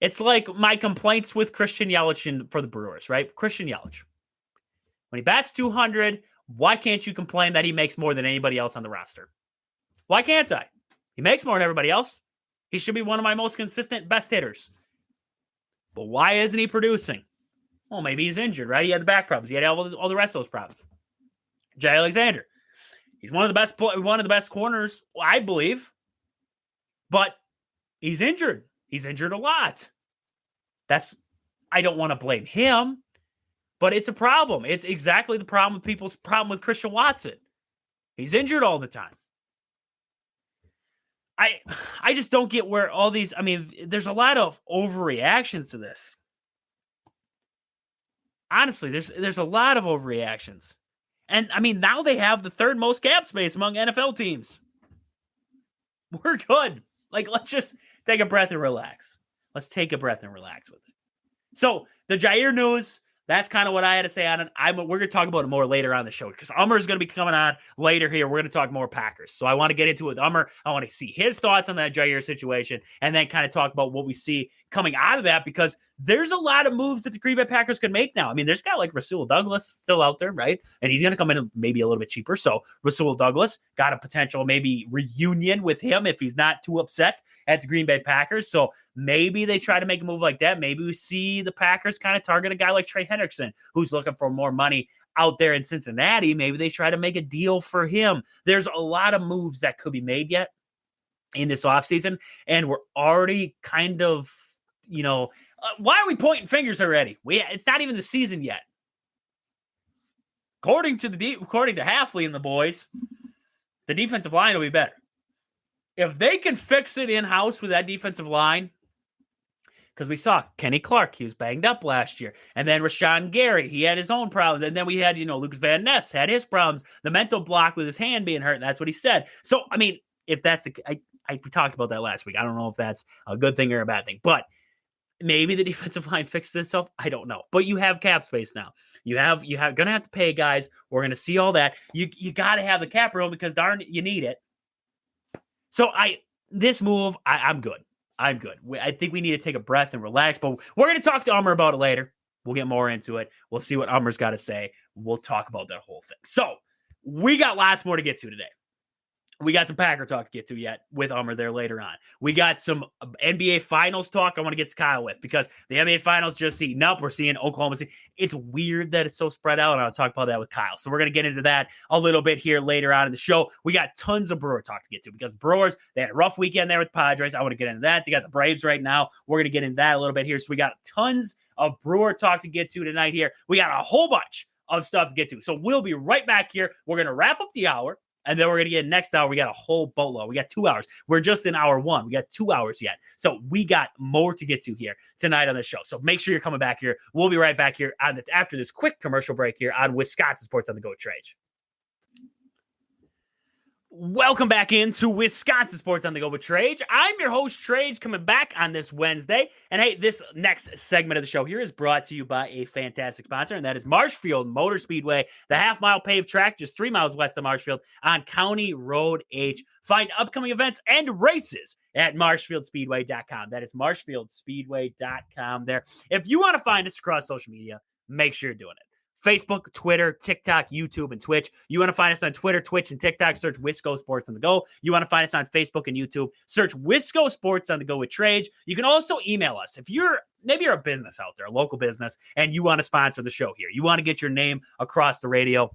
It's like my complaints with Christian Yelich for the Brewers, right? Christian Yelich. When he bats 200, why can't you complain that he makes more than anybody else on the roster? Why can't I? He makes more than everybody else. He should be one of my most consistent best hitters. But why isn't he producing? Well, maybe he's injured, right? He had the back problems. He had all the rest of those problems. Jay Alexander. He's one of the best corners, I believe. But he's injured. He's injured a lot. I don't want to blame him, but it's a problem. It's exactly the problem with people's problem with Christian Watson. He's injured all the time. I just don't get where all these, there's a lot of overreactions to this. Honestly, there's a lot of overreactions. And now they have the third most cap space among NFL teams. We're good. Let's just take a breath and relax. Let's take a breath and relax with it. So the Jair news, that's kind of what I had to say on it. We're going to talk about it more later on the show because Ummer is going to be coming on later here. We're going to talk more Packers. So I want to get into it with Ummer. I want to see his thoughts on that Jair situation and then kind of talk about what we see coming out of that because there's a lot of moves that the Green Bay Packers can make now. There's got like Rasul Douglas still out there, right? And he's going to come in maybe a little bit cheaper. So Rasul Douglas got a potential maybe reunion with him if he's not too upset at the Green Bay Packers. So maybe they try to make a move like that. Maybe we see the Packers kind of target a guy like Trey Hendrickson, who's looking for more money out there in Cincinnati. Maybe they try to make a deal for him. There's a lot of moves that could be made yet in this offseason, and we're already kind of, why are we pointing fingers already? It's not even the season yet. According to Hafley and the boys, the defensive line will be better. If they can fix it in-house with that defensive line, because we saw Kenny Clark, he was banged up last year. And then Rashawn Gary, he had his own problems. And then we had, Lucas Van Ness had his problems, the mental block with his hand being hurt. And that's what he said. So, if that's we talked about that last week. I don't know if that's a good thing or a bad thing, but maybe the defensive line fixes itself. I don't know, but you have cap space now. You're going to have to pay guys. We're going to see all that. You got to have the cap room because darn, you need it. So this move, I'm good. I'm good. I think we need to take a breath and relax, but we're going to talk to Ummer about it later. We'll get more into it. We'll see what Ummer's got to say. We'll talk about that whole thing. So we got lots more to get to today. We got some Packer talk to get to yet with there later on. We got some NBA Finals talk I want to get to Kyle with because the NBA Finals just heating up. We're seeing Oklahoma City. It's weird that it's so spread out, and I'll talk about that with Kyle. So we're going to get into that a little bit here later on in the show. We got tons of Brewer talk to get to because Brewers, they had a rough weekend there with Padres. I want to get into that. They got the Braves right now. We're going to get into that a little bit here. So we got tons of Brewer talk to get to tonight here. We got a whole bunch of stuff to get to. So we'll be right back here. We're going to wrap up the hour. And then we're going to get next hour. We got a whole boatload. We got 2 hours. We're just in hour 1. We got 2 hours yet. So we got more to get to here tonight on the show. So make sure you're coming back here. We'll be right back here after this quick commercial break here on Wisconsin Sports on the Go Trade. Welcome back into Wisconsin Sports on the Go with Trage. I'm your host, Trage, coming back on this Wednesday. And hey, this next segment of the show here is brought to you by a fantastic sponsor, and that is Marshfield Motor Speedway, the half-mile paved track just 3 miles west of Marshfield on County Road H. Find upcoming events and races at marshfieldspeedway.com. That is marshfieldspeedway.com there. If you want to find us across social media, make sure you're doing it. Facebook, Twitter, TikTok, YouTube, and Twitch. You want to find us on Twitter, Twitch, and TikTok, search Wisco Sports on the Go. You want to find us on Facebook and YouTube, search Wisco Sports on the Go with Trage. You can also email us. If maybe you're a business out there, a local business, and you want to sponsor the show here. You want to get your name across the radio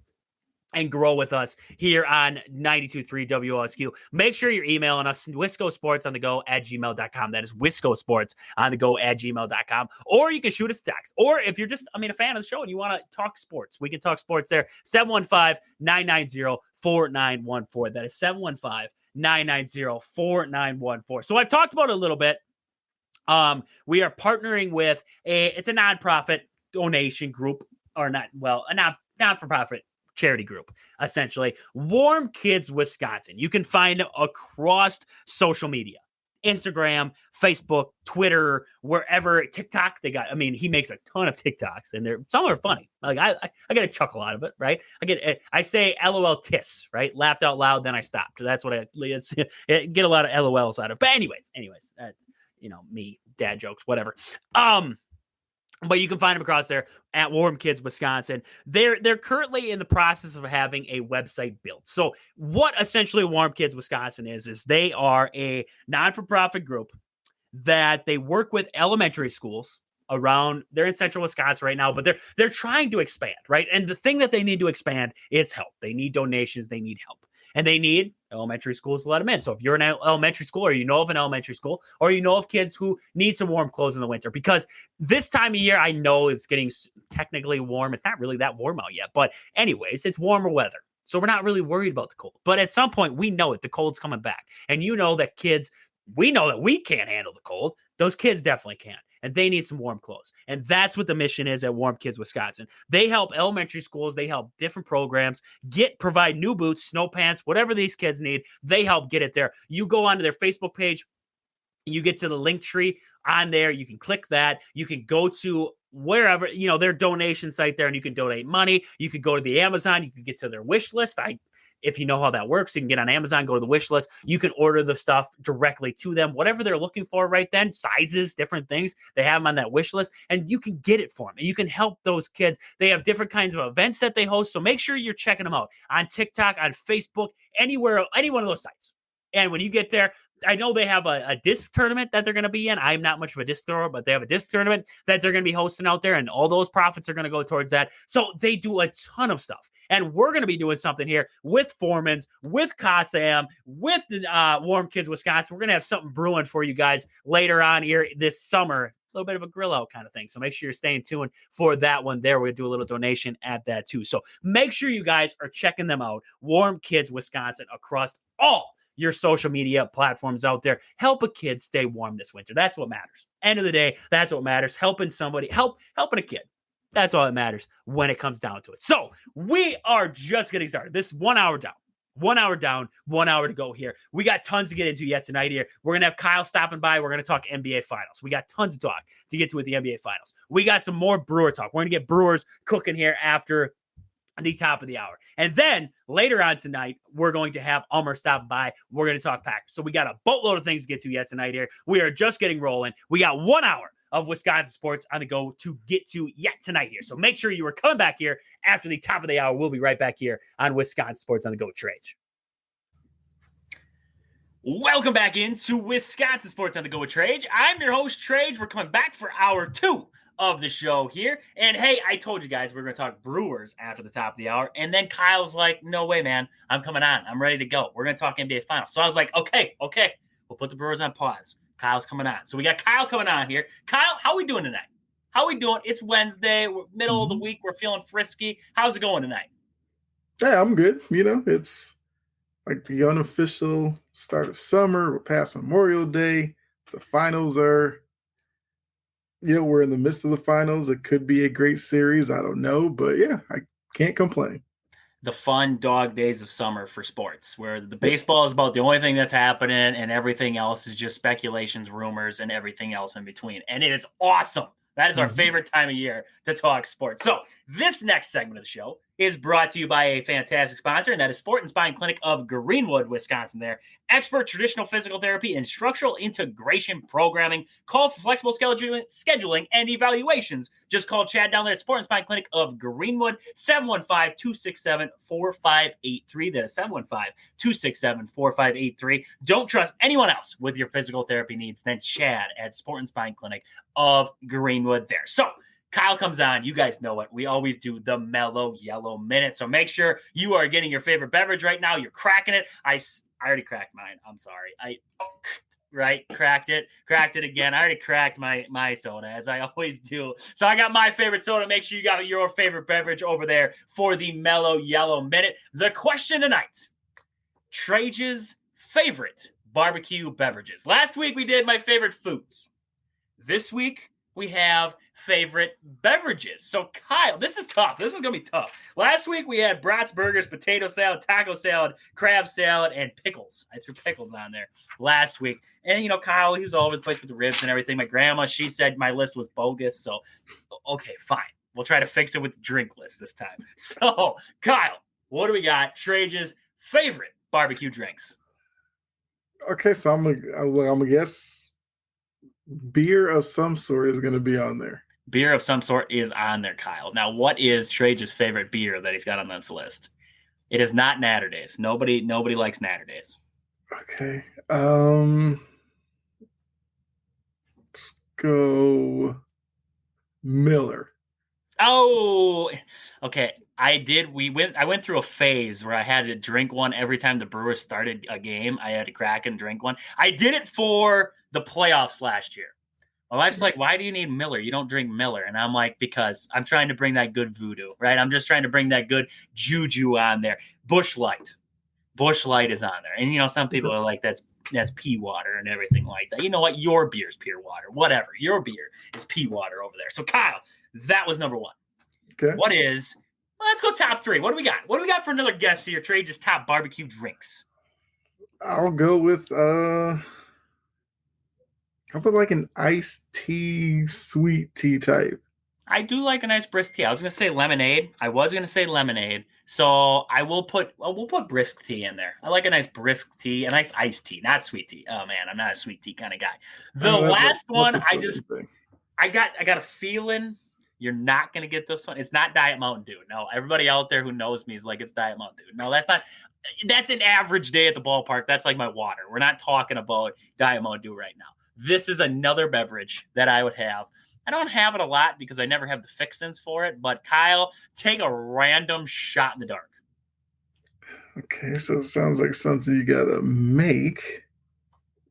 and grow with us here on 92.3 WOSQ. Make sure you're emailing us, wiscosportsonthego@gmail.com. That is wiscosportsonthego@gmail.com. Or you can shoot us a text. Or if you're just, a fan of the show and you want to talk sports, we can talk sports there. 715-990-4914. That is 715-990-4914. So I've talked about it a little bit. We are partnering with it's a nonprofit donation group, or a not-for-profit charity group, essentially. Warm Kids Wisconsin. You can find them across social media. Instagram, Facebook, Twitter, wherever, TikTok. He makes a ton of TikToks, and some are funny. Like I get a chuckle out of it, right? I say LOL tis, right? Laughed out loud, then I stopped. That's what I get a lot of LOLs out of. But anyways, me, dad jokes, whatever. But you can find them across there at Warm Kids Wisconsin. They're currently in the process of having a website built. So what essentially Warm Kids Wisconsin is they are a non-for-profit group that they work with elementary schools around. They're in central Wisconsin right now, but they're trying to expand, right? And the thing that they need to expand is help. They need donations. They need help. And they need elementary schools to let them in. So if you're in an elementary school, or you know of an elementary school, or you know of kids who need some warm clothes in the winter, because this time of year, I know it's getting technically warm. It's not really that warm out yet. But anyways, it's warmer weather. So we're not really worried about the cold. But at some point, we know it. The cold's coming back. And you know that we know that we can't handle the cold. Those kids definitely can't. And they need some warm clothes. And that's what the mission is at Warm Kids Wisconsin. They help elementary schools. They help different programs provide new boots, snow pants, whatever these kids need. They help get it there. You go onto their Facebook page. You get to the link tree on there. You can click that. You can go to wherever, their donation site there, and you can donate money. You can go to the Amazon. You can get to their wish list. If you know how that works, you can get on Amazon, go to the wish list. You can order the stuff directly to them, whatever they're looking for right then, sizes, different things. They have them on that wish list, and you can get it for them. And you can help those kids. They have different kinds of events that they host, so make sure you're checking them out on TikTok, on Facebook, anywhere, any one of those sites. And when you get there, I know they have a disc tournament that they're going to be in. I'm not much of a disc thrower, but they have a disc tournament that they're going to be hosting out there, and all those profits are going to go towards that. So they do a ton of stuff. And we're going to be doing something here with Foreman's, with CASAM, with the Warm Kids Wisconsin. We're going to have something brewing for you guys later on here this summer. A little bit of a grill out kind of thing. So make sure you're staying tuned for that one there. We're going to do a little donation at that too. So make sure you guys are checking them out. Warm Kids Wisconsin across all your social media platforms out there. Help a kid stay warm this winter. That's what matters. End of the day, that's what matters. Helping somebody, helping a kid. That's all that matters when it comes down to it. So we are just getting started. This 1 hour down. 1 hour down, 1 hour to go here. We got tons to get into yet tonight here. We're going to have Kyle stopping by. We're going to talk NBA Finals. We got tons to talk to get to with the NBA Finals. We got some more Brewer talk. We're going to get Brewers cooking here after the top of the hour. And then later on tonight, we're going to have Ulmer stop by. We're going to talk Packers. So we got a boatload of things to get to yet tonight here. We are just getting rolling. We got 1 hour of Wisconsin sports on the go to get to yet tonight here. So make sure you are coming back here after the top of the hour. We'll be right back here on Wisconsin Sports on the Go Trade. Welcome back into Wisconsin Sports on the Go with Trage. I'm your host, Trage. We're coming back for hour 2 of the show here. And hey, I told you guys we're going to talk Brewers after the top of the hour. And then Kyle's like, no way, man. I'm coming on. I'm ready to go. We're going to talk NBA Finals. So I was like, okay. We'll put the Brewers on pause. Kyle's coming on. So we got Kyle coming on here. Kyle, how are we doing tonight? How are we doing? It's Wednesday. We're middle of the week. We're feeling frisky. How's it going tonight? Hey, I'm good. It's like the unofficial start of summer. We're past Memorial Day. The finals are, we're in the midst of the finals. It could be a great series. I don't know. But yeah, I can't complain. The fun dog days of summer for sports, where the baseball is about the only thing that's happening and everything else is just speculations, rumors, and everything else in between. And it is awesome. That is our favorite time of year to talk sports. So this next segment of the show is brought to you by a fantastic sponsor, and that is Sport and Spine Clinic of Greenwood, Wisconsin. There, expert traditional physical therapy and structural integration programming. Call for flexible scheduling and evaluations. Just call Chad down there at Sport and Spine Clinic of Greenwood, 715-267-4583. That is 715-267-4583. Don't trust anyone else with your physical therapy needs than Chad at Sport and Spine Clinic of Greenwood there. So Kyle comes on. You guys know it. We always do the Mellow Yellow Minute. So make sure you are getting your favorite beverage right now. You're cracking it. I already cracked mine. I'm sorry. Cracked it again. I already cracked my soda, as I always do. So I got my favorite soda. Make sure you got your favorite beverage over there for the Mellow Yellow Minute. The question tonight, Trage's favorite barbecue beverages. Last week we did my favorite foods. This week we have favorite beverages. So, Kyle, this is tough. This is going to be tough. Last week, we had brats, burgers, potato salad, taco salad, crab salad, and pickles. I threw pickles on there last week. And, Kyle, he was all over the place with the ribs and everything. My grandma, she said my list was bogus. So, okay, fine. We'll try to fix it with the drink list this time. So, Kyle, what do we got? Trage's favorite barbecue drinks. Okay, so I'm gonna guess beer of some sort is going to be on there. Beer of some sort is on there, Kyle. Now, what is Trage's favorite beer that he's got on this list? It is not Natter Days. Nobody likes Natter Days. Okay. Let's go Miller. Oh, okay. I went through a phase where I had to drink one every time the Brewers started a game. I had to crack and drink one. I did it for the playoffs last year. My wife's like, why do you need Miller? You don't drink Miller. And I'm like, because I'm trying to bring that good voodoo, right? I'm just trying to bring that good juju on there. Busch Light. Busch Light is on there. And, some people are like, that's pea water and everything like that. You know what? Your beer's pure water. Whatever. Your beer is pea water over there. So, Kyle, that was number one. Okay. Let's go top 3. What do we got? What do we got for another guest here? Trage's top barbecue drinks. I'll go with how about like an iced tea, sweet tea type? I do like a nice brisk tea. I was going to say lemonade. So we'll put brisk tea in there. I like a nice brisk tea, a nice iced tea, not sweet tea. Oh man, I'm not a sweet tea kind of guy. I got a feeling you're not going to get this one. It's not Diet Mountain Dew. No, everybody out there who knows me is like, it's Diet Mountain Dew. No, that's not. That's an average day at the ballpark. That's like my water. We're not talking about Diet Mountain Dew right now. This is another beverage that I would have. I don't have it a lot because I never have the fixins for it. But Kyle, take a random shot in the dark. Okay, so it sounds like something you got to make.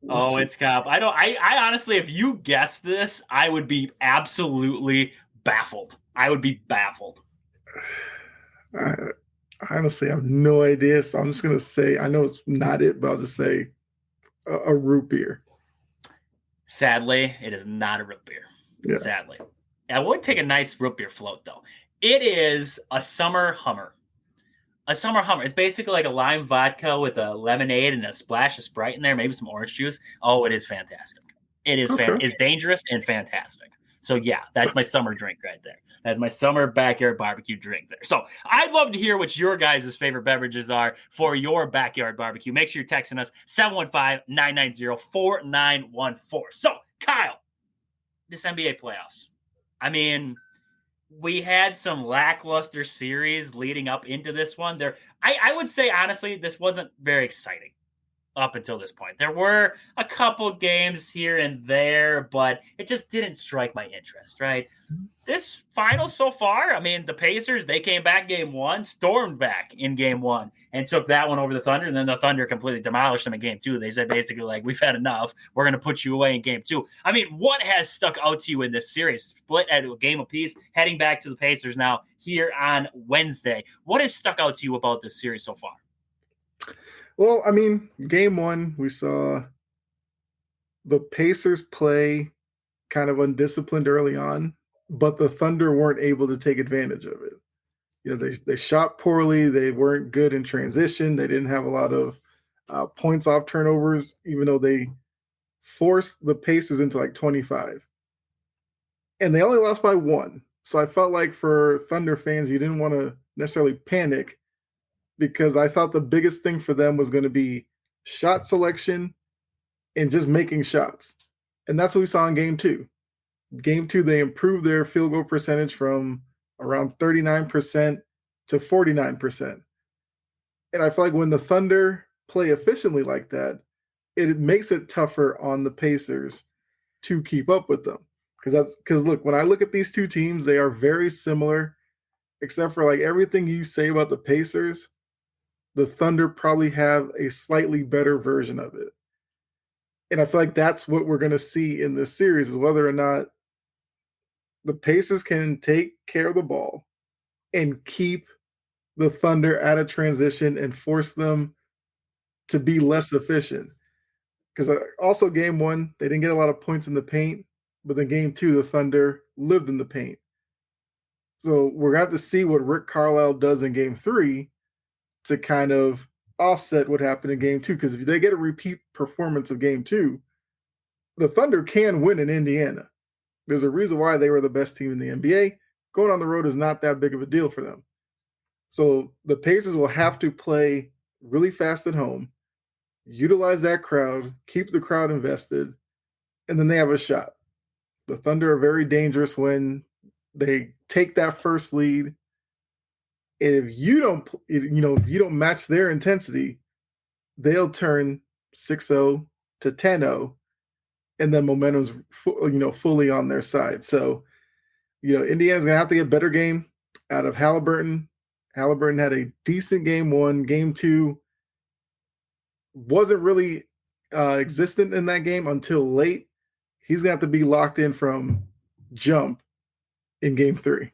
It's Cap. I honestly, if you guess this, I would be absolutely baffled. I would be baffled. I honestly have no idea. So I'm just going to say, I know it's not it, but I'll just say a root beer. Sadly, it is not a root beer. Yeah. Sadly. I would take a nice root beer float, though. It is a summer Hummer. A summer Hummer. It's basically like a lime vodka with a lemonade and a splash of Sprite in there, maybe some orange juice. Oh, it is fantastic. It is It's dangerous and fantastic. So, yeah, that's my summer drink right there. That's my summer backyard barbecue drink there. So, I'd love to hear what your guys' favorite beverages are for your backyard barbecue. Make sure you're texting us 715-990-4914. So, Kyle, this NBA playoffs. I mean, we had some lackluster series leading up into this one. I would say, honestly, this wasn't very exciting. up until this point. There were a couple games here and there, but it just didn't strike my interest, right? This final so far, I mean, the Pacers, they came back game one, stormed back in game one, and took that one over the Thunder, and then the Thunder completely demolished them in game two. They said basically, like, we've had enough. We're going to put you away in game two. I mean, what has stuck out to you in this series? Split at a game apiece, heading back to the Pacers now here on Wednesday. What has stuck out to you about this series so far? Well, I mean, game one, we saw the Pacers play kind of undisciplined early on, but the Thunder weren't able to take advantage of it. You know, they shot poorly. They weren't good in transition. They didn't have a lot of points off turnovers, even though they forced the Pacers into like 25. And they only lost by one. So I felt like for Thunder fans, you didn't want to necessarily panic because I thought the biggest thing for them was going to be shot selection and just making shots. And that's what we saw in game two. Game two, they improved their field goal percentage from around 39% to 49%. And I feel like when the Thunder play efficiently like that, it makes it tougher on the Pacers to keep up with them. Because look, when I look at these two teams, they are very similar, except for like everything you say about the Pacers, the Thunder probably have a slightly better version of it. And I feel like that's what we're going to see in this series is whether or not the Pacers can take care of the ball and keep the Thunder out of transition and force them to be less efficient. Because also game one, they didn't get a lot of points in the paint, but then game two, the Thunder lived in the paint. So we're going to have to see what Rick Carlisle does in game three to kind of offset what happened in game two. Because if they get a repeat performance of game two, the Thunder can win in Indiana. There's a reason why they were the best team in the NBA. Going on the road is not that big of a deal for them. So the Pacers will have to play really fast at home, utilize that crowd, keep the crowd invested, and then they have a shot. The Thunder are very dangerous when they take that first lead. And if you don't match their intensity, they'll turn 6-0 to 10-0, and then momentum's fully on their side. So, Indiana's gonna have to get a better game out of Halliburton. Halliburton had a decent game one. Game two wasn't really existent in that game until late. He's gonna have to be locked in from jump in game three.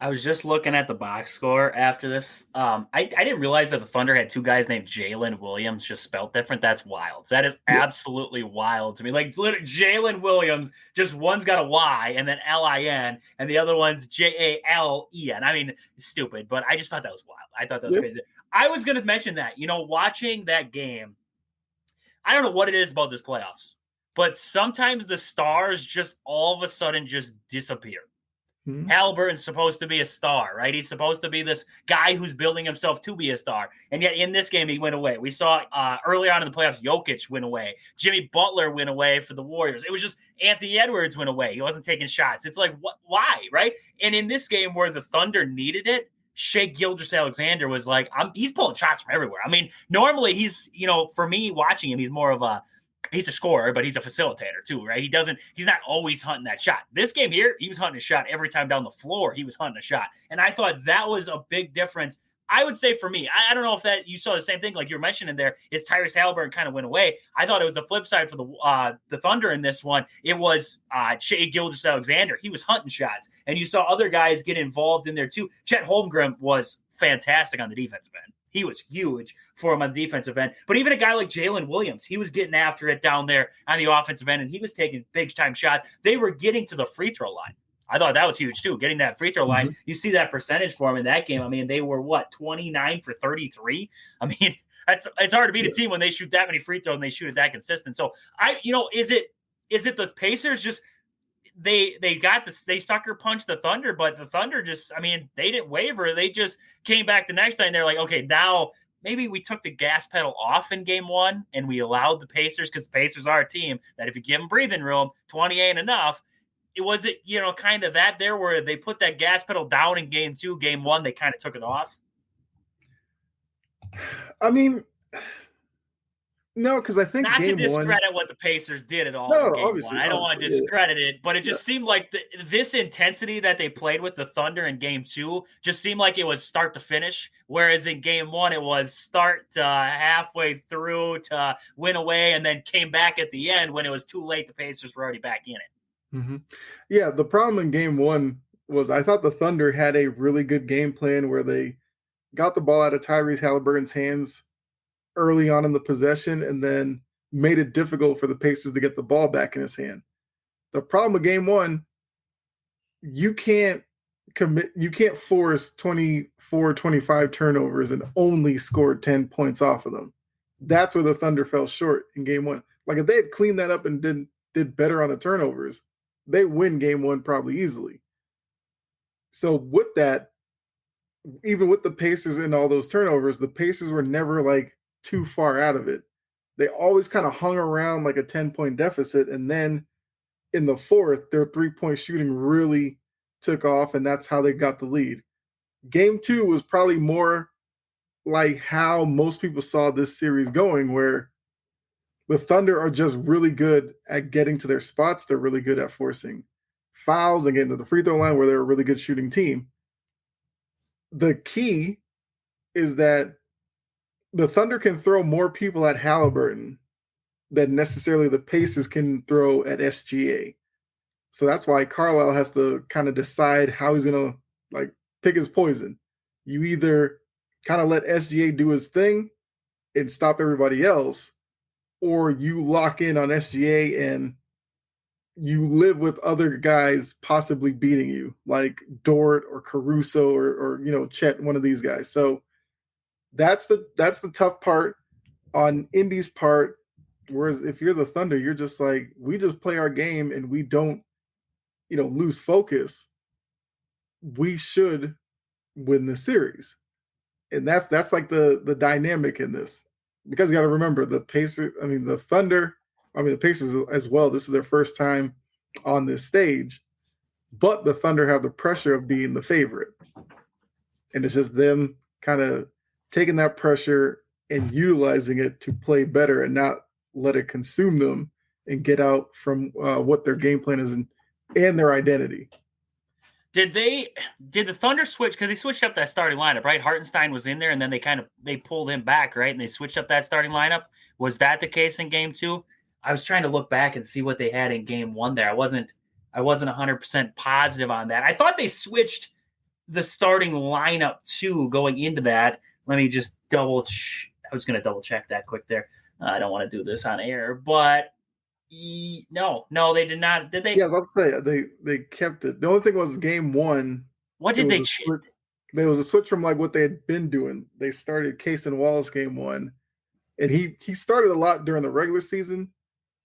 I was just looking at the box score after this. I didn't realize that the Thunder had two guys named Jalen Williams, just spelled different. That's wild. That is absolutely wild to me. Like Jalen Williams, just one's got a Y and then Lin, and the other one's Jalen. I mean, stupid, but I just thought that was wild. I thought that was crazy. I was going to mention that, watching that game, I don't know what it is about this playoffs, but sometimes the stars just all of a sudden just disappear. Halliburton's supposed to be a star, right? He's supposed to be this guy who's building himself to be a star. And yet in this game, he went away. We saw early on in the playoffs, Jokic went away. Jimmy Butler went away for the Warriors. It was just Anthony Edwards went away. He wasn't taking shots. It's like, why, right? And in this game where the Thunder needed it, Shai Gilgeous-Alexander was like, he's pulling shots from everywhere. I mean, normally he's, for me watching him, he's more of he's a scorer, but he's a facilitator too, right? He's not always hunting that shot. This game here, he was hunting a shot every time down the floor. He was hunting a shot. And I thought that was a big difference. I would say for me, I don't know if that you saw the same thing like you're mentioning there, is Tyrese Halliburton kind of went away. I thought it was the flip side for the Thunder in this one. It was Shai Gilgeous-Alexander. He was hunting shots. And you saw other guys get involved in there too. Chet Holmgren was fantastic on the defensive end. He was huge for him on the defensive end. But even a guy like Jalen Williams, he was getting after it down there on the offensive end, and he was taking big-time shots. They were getting to the free throw line. I thought that was huge, too, getting that free throw line. You see that percentage for him in that game. I mean, they were, 29 for 33? I mean, it's hard to beat a team when they shoot that many free throws and they shoot it that consistent. So, is it the Pacers just – they sucker punched the Thunder, but the Thunder just, they didn't waver. They just came back the next time. They're like, okay, now maybe we took the gas pedal off in game one and we allowed the Pacers, because the Pacers are a team that if you give them breathing room, 20 ain't enough. Kind of that there where they put that gas pedal down in game two, game one, they kind of took it off. I mean, No, because I think Not to game one. discredit what the Pacers did at all in No, game one. I don't want to yeah, discredit it, but it yeah. just seemed like this intensity that they played with the Thunder in game two just seemed like it was start to finish. Whereas in game one, it was start to halfway through to win away and then came back at the end when it was too late. The Pacers were already back in it. Mm-hmm. Yeah, the problem in game one was I thought the Thunder had a really good game plan where they got the ball out of Tyrese Halliburton's hands early on in the possession and then made it difficult for the Pacers to get the ball back in his hand. The problem with game one, you can't force 24, 25 turnovers and only score 10 points off of them. That's where the Thunder fell short in game one. Like if they had cleaned that up and did better on the turnovers, they win game one probably easily. So with that, even with the Pacers and all those turnovers, the Pacers were never like too far out of it. They always kind of hung around like a 10-point deficit. And then in the fourth, their 3-point shooting really took off, and that's how they got the lead. Game two was probably more like how most people saw this series going, where the Thunder are just really good at getting to their spots. They're really good at forcing fouls and getting to the free throw line, where they're a really good shooting team. The key is that the Thunder can throw more people at Halliburton than necessarily the Pacers can throw at SGA. So that's why Carlisle has to kind of decide how he's going to like pick his poison. You either kind of let SGA do his thing and stop everybody else, or you lock in on SGA and you live with other guys possibly beating you, like Dort or Caruso or Chet, one of these guys. So that's the tough part on Indy's part. Whereas if you're the Thunder, you're just like, we just play our game and we don't, lose focus. We should win the series. And that's like the dynamic in this. Because you got to remember the Pacers, the Pacers as well. This is their first time on this stage, but the Thunder have the pressure of being the favorite. And it's just them kind of taking that pressure and utilizing it to play better and not let it consume them and get out from what their game plan is and their identity. Did the Thunder switch, because they switched up that starting lineup, right? Hartenstein was in there, and then they pulled him back, right? And they switched up that starting lineup. Was that the case in game two? I was trying to look back and see what they had in game one there. I wasn't 100% positive on that. I thought they switched the starting lineup too going into that. Let me just I was going to double check that quick there. I don't want to do this on air, but no, they did not. Did they? Yeah, let's say they kept it. The only thing was game one. What did they change? There was a switch from like what they had been doing. They started Case and Wallace game one, and he started a lot during the regular season,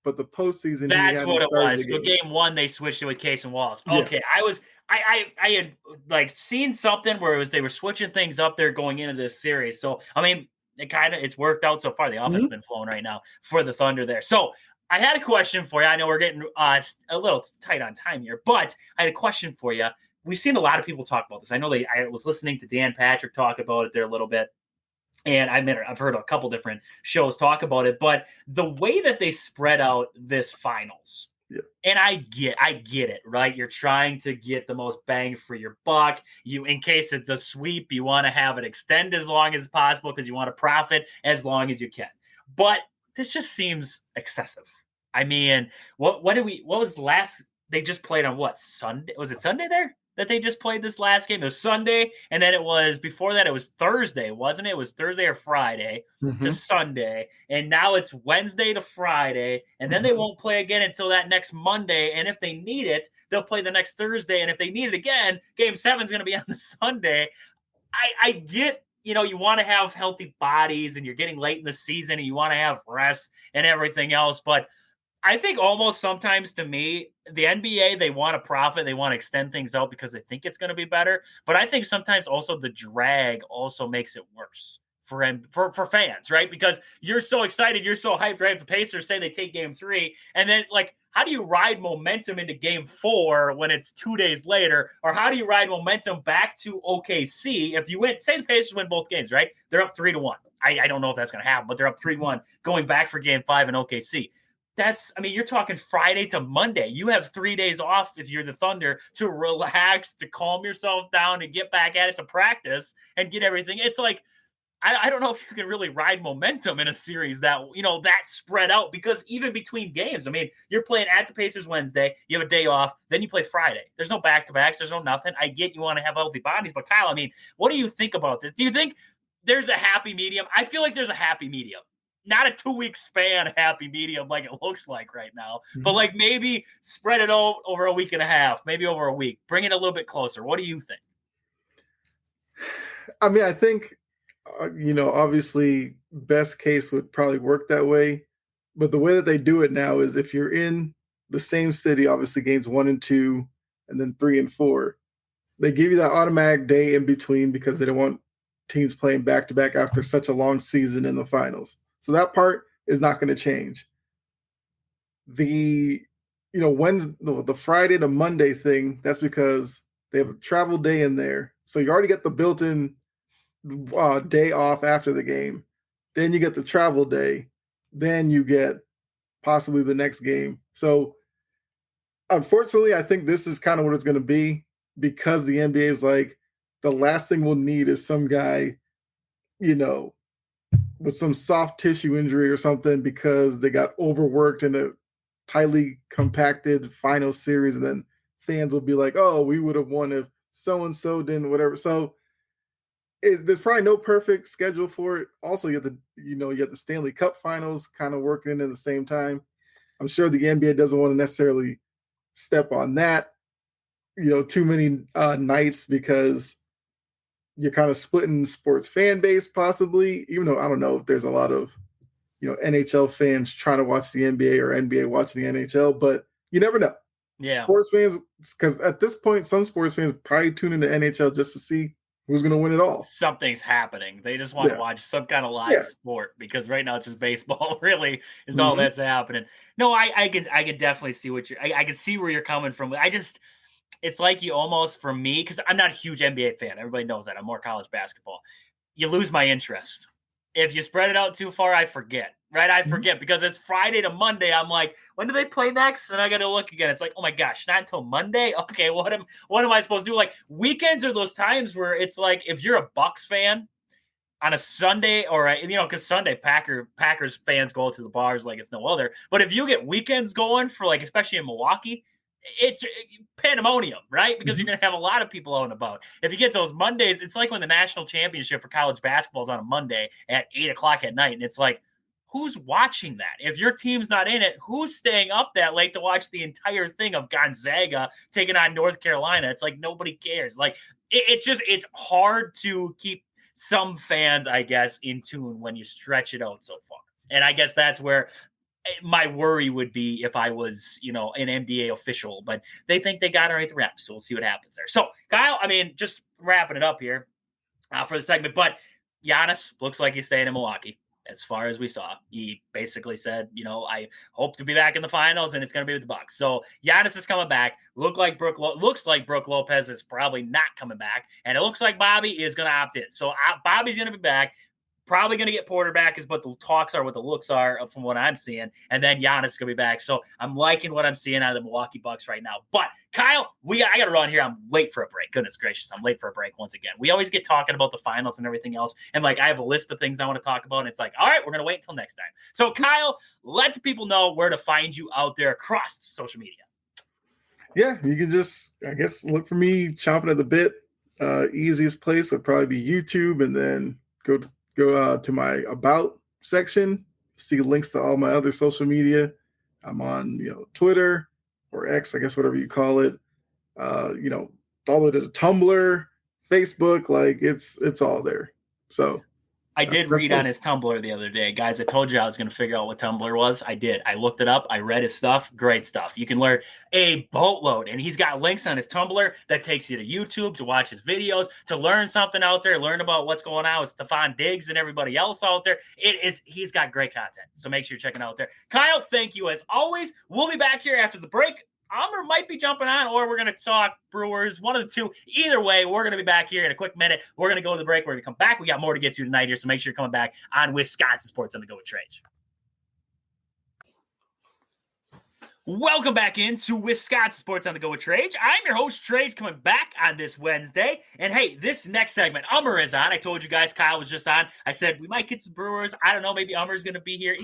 but the postseason. That's what it was. So game one they switched it with Case and Wallace. Okay, yeah. I had like seen something where they were switching things up there going into this series. So I mean, it's worked out so far. The offense has been flowing right now for the Thunder there. So I had a question for you. I know we're getting a little tight on time here, but I had a question for you. We've seen a lot of people talk about this. I know I was listening to Dan Patrick talk about it there a little bit, and I've heard a couple different shows talk about it. But the way that they spread out this finals, and I get it, right? You're trying to get the most bang for your buck. In case it's a sweep, you want to have it extend as long as possible because you want to profit as long as you can. But this just seems excessive. I mean, what was the last they just played on what Sunday? Was it Sunday there that they just played this last game? It was Sunday, and then it was before that it was Thursday, wasn't it? It was Thursday or Friday to Sunday, and now it's Wednesday to Friday, and then they won't play again until that next Monday. And if they need it, they'll play the next Thursday, and if they need it again, Game 7 is going to be on the Sunday. I get. You want to have healthy bodies and you're getting late in the season and you want to have rest and everything else. But I think almost sometimes to me, the NBA, they want to profit. They want to extend things out because they think it's going to be better. But I think sometimes also the drag also makes it worse for fans, right? Because you're so excited, you're so hyped, right? If the Pacers say they take game 3, and then like, how do you ride momentum into game 4 when it's 2 days later? Or how do you ride momentum back to OKC if you win? Say the Pacers win both games, right? They're up 3-1. I don't know if that's going to happen, but they're up 3-1 going back for game 5 in OKC. You're talking Friday to Monday. You have 3 days off if you're the Thunder to relax, to calm yourself down, to get back at it, to practice and get everything. It's like, I don't know if you can really ride momentum in a series that, that spread out, because even between games, you're playing at the Pacers Wednesday, you have a day off, then you play Friday. There's no back-to-backs, there's no nothing. I get you want to have healthy bodies, but Kyle, what do you think about this? Do you think there's a happy medium? I feel like there's a happy medium. Not a 2-week span happy medium like it looks like right now, but like maybe spread it out over a week and a half, maybe over a week. Bring it a little bit closer. What do you think? I think obviously best case would probably work that way. But the way that they do it now is if you're in the same city, obviously games 1 and 2, and then 3 and 4, they give you that automatic day in between because they don't want teams playing back to back after such a long season in the finals. So that part is not going to change. The the Friday to Monday thing, that's because they have a travel day in there. So you already get the built-in day off after the game. Then you get the travel day. Then you get possibly the next game. So unfortunately, I think this is kind of what it's going to be, because the NBA is like, the last thing we'll need is some guy, with some soft tissue injury or something because they got overworked in a tightly compacted final series. And then fans will be like, oh, we would have won if so-and-so didn't, whatever. So there's probably no perfect schedule for it. Also, you have the Stanley Cup finals kind of working in at the same time. I'm sure the NBA doesn't want to necessarily step on that, too many nights, because you're kind of splitting sports fan base possibly, even though I don't know if there's a lot of, NHL fans trying to watch the NBA or NBA watching the NHL, but you never know. Yeah. Sports fans, because at this point, some sports fans probably tune into NHL just to see who's going to win it all. Something's happening. They just want to watch some kind of live sport, because right now it's just baseball really is all that's happening. No, I could definitely see I can see where you're coming from. It's like you almost, for me, because I'm not a huge NBA fan. Everybody knows that. I'm more college basketball. You lose my interest. If you spread it out too far, I forget. Right? I forget, because it's Friday to Monday. I'm like, when do they play next? And I got to look again. It's like, oh my gosh, not until Monday? Okay, what am I supposed to do? Like, weekends are those times where it's like, if you're a Bucks fan on a Sunday, or because Sunday Packers fans go to the bars like it's no other. But if you get weekends going for, like, especially in Milwaukee, it's pandemonium, right? Because you're going to have a lot of people out and about. If you get those Mondays, it's like when the national championship for college basketball is on a Monday at 8:00 at night. And it's like, who's watching that? If your team's not in it, who's staying up that late to watch the entire thing of Gonzaga taking on North Carolina? It's like, nobody cares. Like, it's hard to keep some fans, I guess, in tune when you stretch it out so far. And I guess that's where my worry would be if I was, an NBA official, but they think they got underneath the wraps. So we'll see what happens there. So, Kyle, just wrapping it up here for the segment, but Giannis looks like he's staying in Milwaukee. As far as we saw, he basically said, I hope to be back in the finals, and it's going to be with the Bucks. So Giannis is coming back. Looks like Brooke Lopez is probably not coming back, and it looks like Bobby is going to opt in. So Bobby's going to be back. Probably going to get Porter back is what the talks are, what the looks are from what I'm seeing. And then Giannis is going to be back. So I'm liking what I'm seeing out of the Milwaukee Bucks right now. But Kyle, I got to run here. I'm late for a break. Goodness gracious. I'm late for a break once again. We always get talking about the finals and everything else. And I have a list of things I want to talk about. And it's like, all right, we're going to wait until next time. So Kyle, let the people know where to find you out there across social media. Yeah, you can just, I guess, look for me chomping at the bit. Easiest place would probably be YouTube, and then go to my About section, see links to all my other social media. I'm on, Twitter or X, I guess, whatever you call it. All the way to Tumblr, Facebook, like it's all there. So I did read close. on his Tumblr the other day. Guys, I told you I was going to figure out what Tumblr was. I did. I looked it up. I read his stuff. Great stuff. You can learn a boatload. And he's got links on his Tumblr that takes you to YouTube to watch his videos, to learn something out there, learn about what's going on with Stephon Diggs and everybody else out there. He's got great content. So make sure you check it out there. Kyle, thank you as always. We'll be back here after the break. Amr might be jumping on, or we're going to talk Brewers, one of the two. Either way, we're going to be back here in a quick minute. We're going to go to the break. We're going to come back. We got more to get to tonight here, so make sure you're coming back on Wisconsin Sports on the Go with Trage. Welcome back into Wisconsin Sports on the Go with Trage. I'm your host, Trage, coming back on this Wednesday. And hey, this next segment, Ummer is on. I told you guys Kyle was just on. I said we might get some Brewers. I don't know, maybe Ummer's going to be here.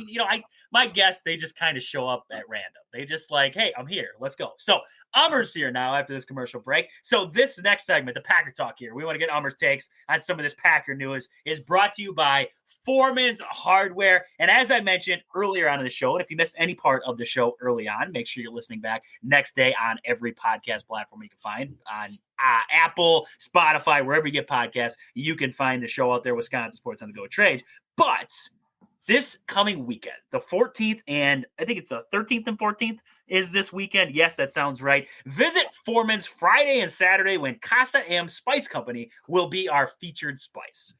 My guess, they just kind of show up at random. They just like, hey, I'm here. Let's go. So Ummer's here now after this commercial break. So this next segment, the Packer Talk here, we want to get Ummer's takes on some of this Packer news, is brought to you by Foreman's Hardware. And as I mentioned earlier on in the show, and if you missed any part of the show early on, make sure you're listening back next day on every podcast platform you can find on Apple, Spotify, wherever you get podcasts. You can find the show out there, Wisconsin Sports on the Go Trade. But this coming weekend, the 14th and I think it's the 13th and 14th is this weekend. Yes, that sounds right. Visit Foreman's Friday and Saturday when Casa M Spice Company will be our featured spice.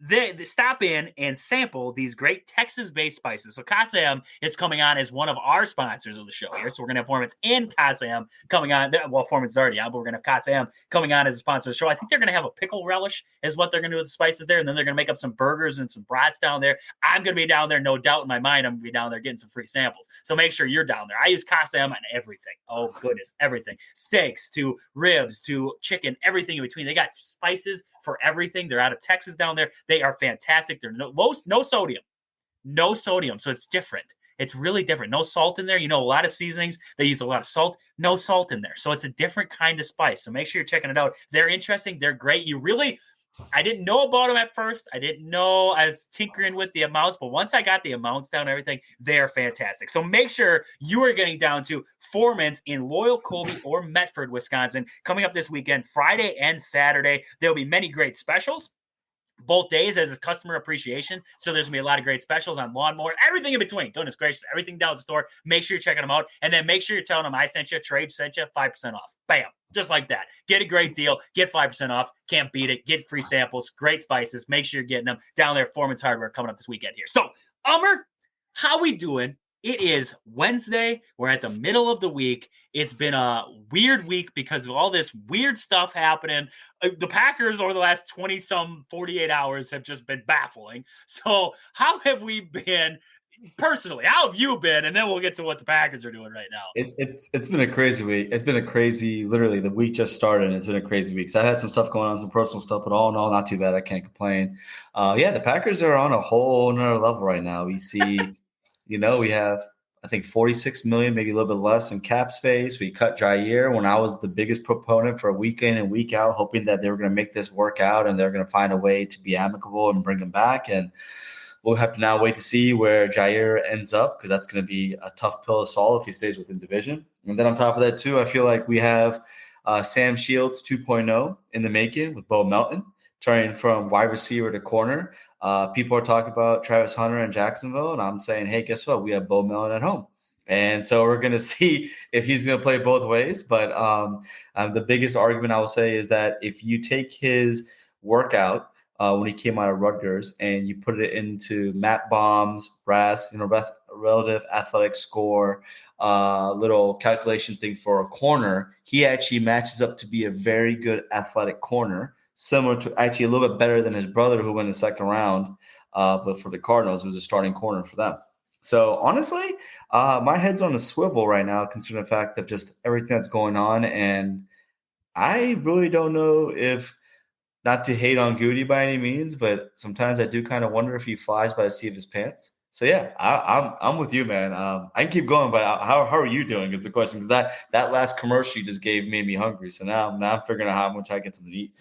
They stop in and sample these great Texas-based spices. So Casa M is coming on as one of our sponsors of the show here. So we're going to have Foreman's and Casa M coming on. Well, Foreman's already on, but we're going to have Casa M coming on as a sponsor of the show. I think they're going to have a pickle relish is what they're going to do with the spices there. And then they're going to make up some burgers and some brats down there. I'm going to be down there, no doubt in my mind. I'm going to be down there getting some free samples. So make sure you're down there. I use Casa M on everything. Oh, goodness, everything. Steaks to ribs to chicken, everything in between. They got spices for everything. They're out of Texas down there. They are fantastic. They're no sodium. No sodium. So it's different. It's really different. No salt in there. A lot of seasonings, they use a lot of salt. No salt in there. So it's a different kind of spice. So make sure you're checking it out. They're interesting. They're great. I didn't know about them at first. I didn't know. I was tinkering with the amounts, but once I got the amounts down and everything, they're fantastic. So make sure you are getting down to Foreman's in Loyal, Colby, or Medford, Wisconsin, coming up this weekend, Friday and Saturday. There'll be many great specials both days as a customer appreciation. So there's going to be a lot of great specials on lawnmower, everything in between. Goodness gracious, everything down at the store. Make sure you're checking them out. And then make sure you're telling them I sent you, Trade sent you, 5% off. Bam. Just like that. Get a great deal. Get 5% off. Can't beat it. Get free samples. Great spices. Make sure you're getting them down there at Foreman's Hardware coming up this weekend here. So, Ummer, how we doing? It is Wednesday. We're at the middle of the week. It's been a weird week because of all this weird stuff happening. The Packers over the last 48 hours have just been baffling. So how have we been personally? How have you been? And then we'll get to what the Packers are doing right now. It's been a crazy week. It's been a crazy, literally the week just started and it's been a crazy week. So I had some stuff going on, some personal stuff, but all in all, not too bad. I can't complain. The Packers are on a whole nother level right now. We see, we have, I think 46 million, maybe a little bit less in cap space. We cut Jair when I was the biggest proponent for week in and week out, hoping that they were going to make this work out and they're going to find a way to be amicable and bring him back. And we'll have to now wait to see where Jair ends up because that's going to be a tough pill to swallow if he stays within division. And then on top of that, too, I feel like we have Sam Shields 2.0 in the making with Bo Melton, turning from wide receiver to corner. People are talking about Travis Hunter in Jacksonville, and I'm saying, hey, guess what? We have Bo Melton at home. And so we're going to see if he's going to play both ways. But the biggest argument I will say is that if you take his workout when he came out of Rutgers and you put it into Matt Baum's RAS, relative athletic score, little calculation thing for a corner, he actually matches up to be a very good athletic corner, similar to actually a little bit better than his brother who went in the second round, but for the Cardinals, was a starting corner for them. So honestly, my head's on a swivel right now, considering the fact of just everything that's going on. And I really don't know if, not to hate on Goody by any means, but sometimes I do kind of wonder if he flies by the seat of his pants. So yeah, I'm with you, man. I can keep going, but how are you doing? Is the question, because that last commercial you just gave made me hungry. So now I'm figuring out how much I get something to eat.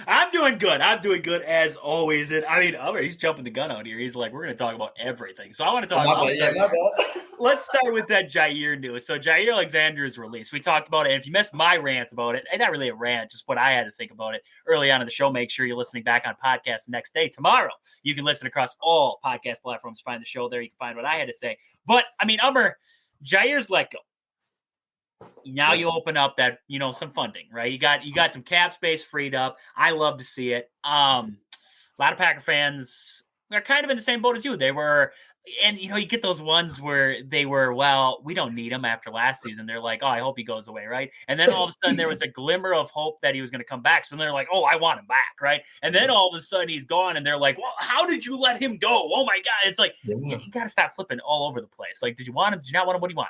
I'm doing good. I'm doing good as always. And I mean, he's jumping the gun out here. He's like, we're going to talk about everything. So I want to talk about. Let's start with that Jair news. So Jair Alexander's release. We talked about it. And if you missed my rant about it, and not really a rant, just what I had to think about it early on in the show, make sure you're listening back on podcast the next day. Tomorrow, you can listen across all podcast platforms. Find the show there. You can find what I had to say. But I mean, Jair's let go. Now you open up that, some funding, right? You got some cap space freed up. I love to see it. A lot of Packer fans are kind of in the same boat as you. They were, and you get those ones where they were, well, we don't need him after last season. They're like, oh, I hope he goes away, right? And then all of a sudden there was a glimmer of hope that he was going to come back. So they're like, oh, I want him back, right? And then all of a sudden he's gone, and they're like, well, how did you let him go? Oh my God! It's like you got to stop flipping all over the place. Like, did you want him? Did you not want him? What do you want?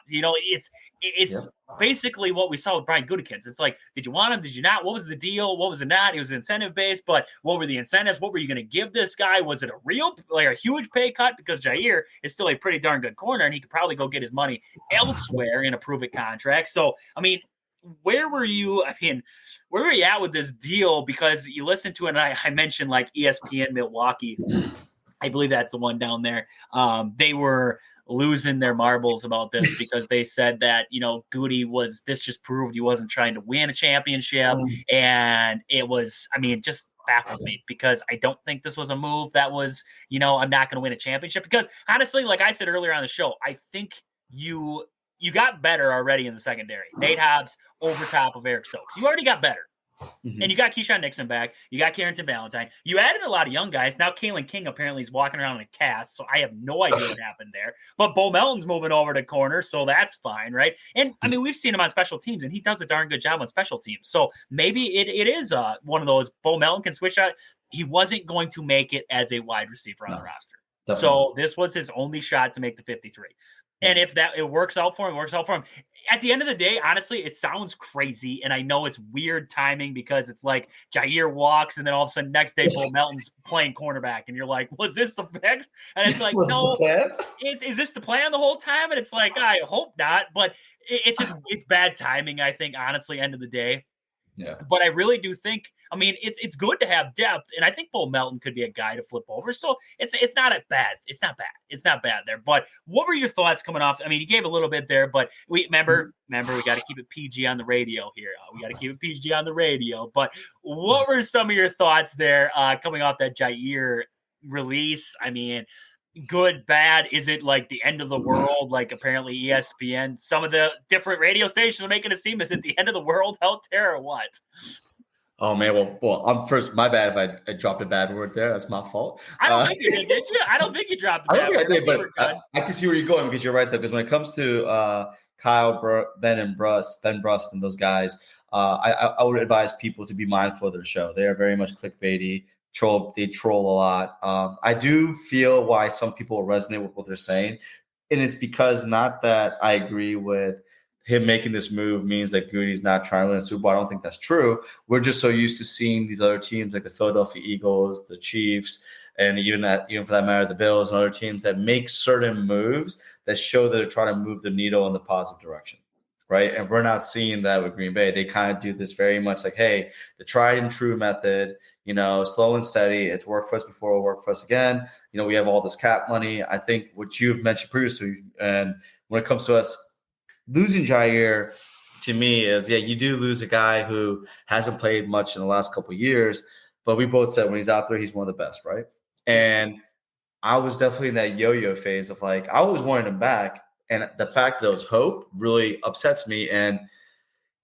It's basically what we saw with Brian Gutekunst. It's like, did you want him? Did you not? What was the deal? What was it not? It was incentive based, but what were the incentives? What were you going to give this guy? Was it a huge pay cut? Because Jair is still a pretty darn good corner, and he could probably go get his money elsewhere in a prove-it contract. So, I mean, where were you? I mean, where were you at with this deal? Because you listened to it, and I mentioned like ESPN Milwaukee. I believe that's the one down there. They were losing their marbles about this because they said that, Goody this just proved he wasn't trying to win a championship. And it was, just baffled me, because I don't think this was a move that was, I'm not going to win a championship. Because honestly, like I said earlier on the show, I think you got better already in the secondary. Nate Hobbs over top of Eric Stokes. You already got better. Mm-hmm. And you got Keyshawn Nixon back. You got Carrington Valentine. You added a lot of young guys. Now Kalen King apparently is walking around in a cast, so I have no idea what happened there. But Bo Melton's moving over to corner, so that's fine, right? And, we've seen him on special teams, and he does a darn good job on special teams. So maybe it is one of those. Bo Melton can switch out. He wasn't going to make it as a wide receiver on the roster. Definitely. So this was his only shot to make the 53. And if it works out for him, it works out for him. At the end of the day, honestly, it sounds crazy. And I know it's weird timing, because it's like Jair walks, and then all of a sudden next day, Bo Melton's playing cornerback. And you're like, was this the fix? And it's like, no, is this the plan the whole time? And it's like, I hope not. But it's bad timing, I think, honestly, end of the day. Yeah. But I really do think, it's good to have depth, and I think Bo Melton could be a guy to flip over. So it's not bad. It's not bad. It's not bad there. But what were your thoughts coming off? You gave a little bit there, but we remember we got to keep it PG on the radio here. We got to keep it PG on the radio. But what were some of your thoughts there coming off that Jair release? Good, bad? Is it like the end of the world? Like apparently ESPN, some of the different radio stations are making it seem as at the end of the world out there, or what? Oh man, well, first, my bad if I dropped a bad word there. That's my fault. I don't think you did you? I don't think you dropped a bad word. I did, but I can see where you're going, because you're right there. Because when it comes to Kyle, Ben Brust, and those guys, I would advise people to be mindful of their show. They are very much clickbaity. They troll a lot. I do feel why some people resonate with what they're saying. And it's because, not that I agree with him making this move means that Goody's not trying to win a Super Bowl. I don't think that's true. We're just so used to seeing these other teams like the Philadelphia Eagles, the Chiefs, and even for that matter, the Bills and other teams that make certain moves that show that they're trying to move the needle in the positive direction. Right. And we're not seeing that with Green Bay. They kind of do this very much like, hey, the tried and true method, slow and steady. It's worked for us before, it'll work for us again. We have all this cap money. I think what you've mentioned previously, and when it comes to us losing Jair, to me is, you do lose a guy who hasn't played much in the last couple of years, but we both said when he's out there, he's one of the best. Right. And I was definitely in that yo-yo phase of like, I always wanted him back. And the fact that there was hope really upsets me. And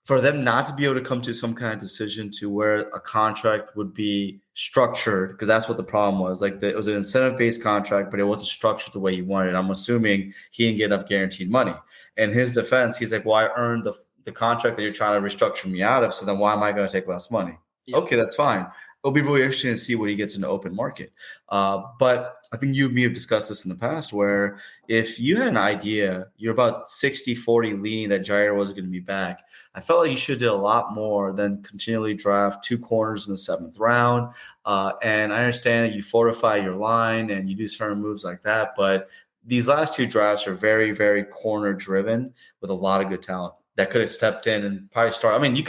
for them not to be able to come to some kind of decision to where a contract would be structured, because that's what the problem was. Like it was an incentive-based contract, but it wasn't structured the way he wanted. I'm assuming he didn't get enough guaranteed money. In his defense, he's like, well, I earned the contract that you're trying to restructure me out of, so then why am I going to take less money? Yeah. Okay, that's fine. it'll be really interesting to see what he gets in the open market. But I think you and me have discussed this in the past, where if you had an idea, you're about 60-40 leaning that Jair wasn't going to be back. I felt like you should do a lot more than continually draft 2 corners in the 7th round. And I understand that you fortify your line and you do certain moves like that, but these last 2 drafts are very, very corner driven with a lot of good talent that could have stepped in and probably started. I mean,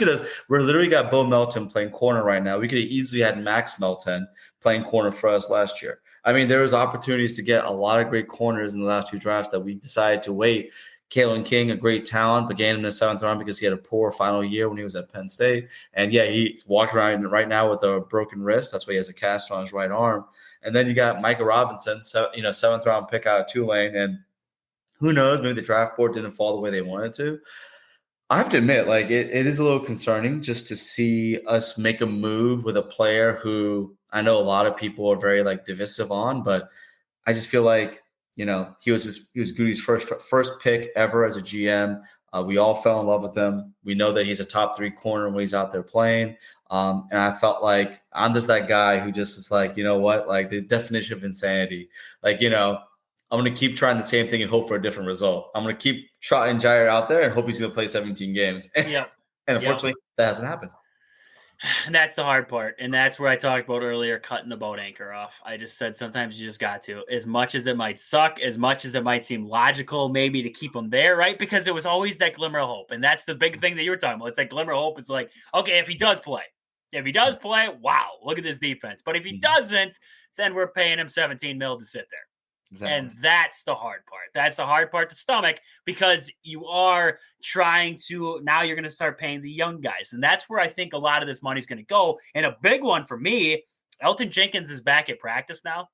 we're literally got Bo Melton playing corner right now. We could have easily had Max Melton playing corner for us last year. I mean, there was opportunities to get a lot of great corners in the last 2 drafts that we decided to wait. Kalen King, a great talent, but gained him in the 7th round because he had a poor final year when he was at Penn State. And yeah, he's walking around right now with a broken wrist. That's why he has a cast on his right arm. And then you got Micah Robinson, 7th round pick out of Tulane. And who knows, maybe the draft board didn't fall the way they wanted to. I have to admit, like it is a little concerning just to see us make a move with a player who I know a lot of people are very like divisive on, but I just feel like, he was Goody's first pick ever as a GM. We all fell in love with him. We know that he's a top 3 corner when he's out there playing. And I felt like I'm just that guy who just is like, you know what, like the definition of insanity. Like, I'm going to keep trying the same thing and hope for a different result. I'm going to keep trotting Jair out there and hope he's going to play 17 games. Yeah. And unfortunately, that hasn't happened. And that's the hard part. And that's where I talked about earlier, cutting the boat anchor off. I just said sometimes you just got to. As much as it might suck, as much as it might seem logical maybe to keep him there, right? Because it was always that glimmer of hope. And that's the big thing that you were talking about. It's like glimmer of hope. It's like, okay, if he does play, wow, look at this defense. But if he doesn't, then we're paying him $17 million to sit there. Exactly. And that's the hard part. That's the hard part to stomach, because you are trying to, now you're going to start paying the young guys. And that's where I think a lot of this money is going to go. And a big one for me, Elton Jenkins is back at practice now,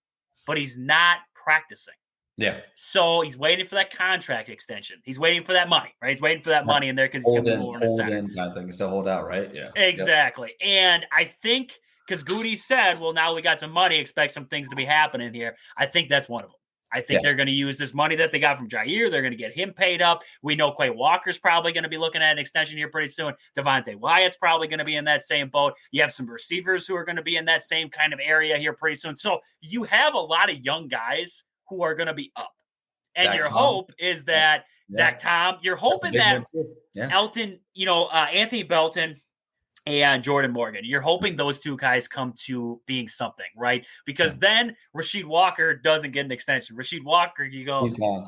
but he's not practicing. Yeah. So he's waiting for that contract extension. He's waiting for that money, right? He's waiting for that money in there because he's going to move over in a second. I think it's to hold out, right? Yeah. Exactly. Yep. And I think, because Goody said, well, now we got some money, expect some things to be happening here. I think that's one of them. I think they're going to use this money that they got from Jair. They're going to get him paid up. We know Quay Walker's probably going to be looking at an extension here pretty soon. Devontae Wyatt's probably going to be in that same boat. You have some receivers who are going to be in that same kind of area here pretty soon. So you have a lot of young guys who are going to be up. And Zach your Tom. Hope is that Zach Tom, you're hoping that Elton, Anthony Belton and Jordan Morgan, you're hoping those 2 guys come to being something, right? Because then Rasheed Walker doesn't get an extension. Rasheed Walker, you go,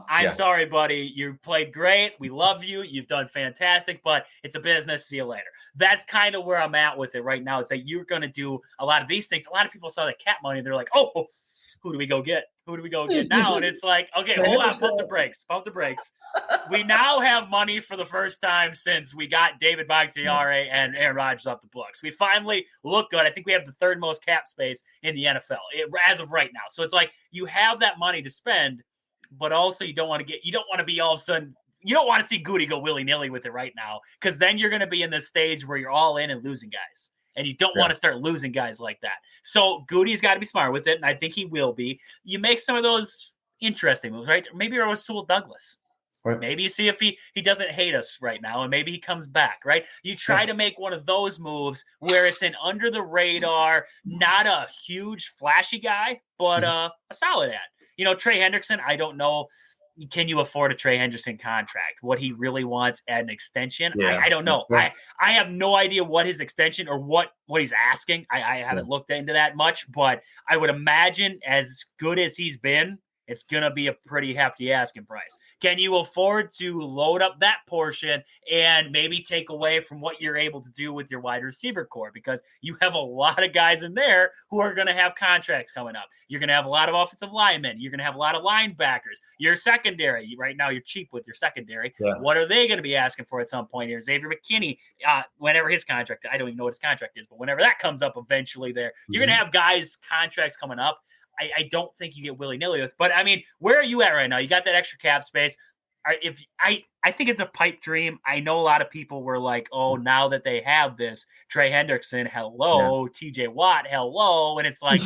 I'm sorry, buddy. You played great. We love you. You've done fantastic, but it's a business. See you later. That's kind of where I'm at with it right now. It's that you're going to do a lot of these things. A lot of people saw the cap money. They're like, oh, who do we go get? Who do we go get now? And it's like, okay, hold on, pump the brakes. We now have money for the first time since we got David Bakhtiari and Aaron Rodgers off the books. We finally look good. I think we have the 3rd most cap space in the NFL as of right now. So it's like you have that money to spend, but also you don't want to be all of a sudden, you don't want to see Goody go willy-nilly with it right now, because then you're going to be in this stage where you're all in and losing guys. And you don't want to start losing guys like that. So Goody's got to be smart with it, and I think he will be. You make some of those interesting moves, right? Maybe it was Sewell Douglas. Right. Maybe you see if he doesn't hate us right now, and maybe he comes back, right? You try to make one of those moves where it's an under the radar, not a huge flashy guy, but a solid ad. Trey Hendrickson, I don't know. Can you afford a Trey Hendrickson contract? What he really wants at an extension? I don't know. I have no idea what his extension or what he's asking. I haven't looked into that much, but I would imagine as good as he's been, it's going to be a pretty hefty asking price. Can you afford to load up that portion and maybe take away from what you're able to do with your wide receiver core? Because you have a lot of guys in there who are going to have contracts coming up. You're going to have a lot of offensive linemen. You're going to have a lot of linebackers. Your secondary, right now you're cheap with your secondary. Yeah. What are they going to be asking for at some point here? Xavier McKinney, whenever his contract, I don't even know what his contract is, but whenever that comes up eventually there, you're going to have guys' contracts coming up. I don't think you get willy-nilly with. But, I mean, where are you at right now? You got that extra cap space. I think it's a pipe dream. I know a lot of people were like, oh, now that they have this, Trey Hendrickson, hello, TJ Watt, hello. And it's like,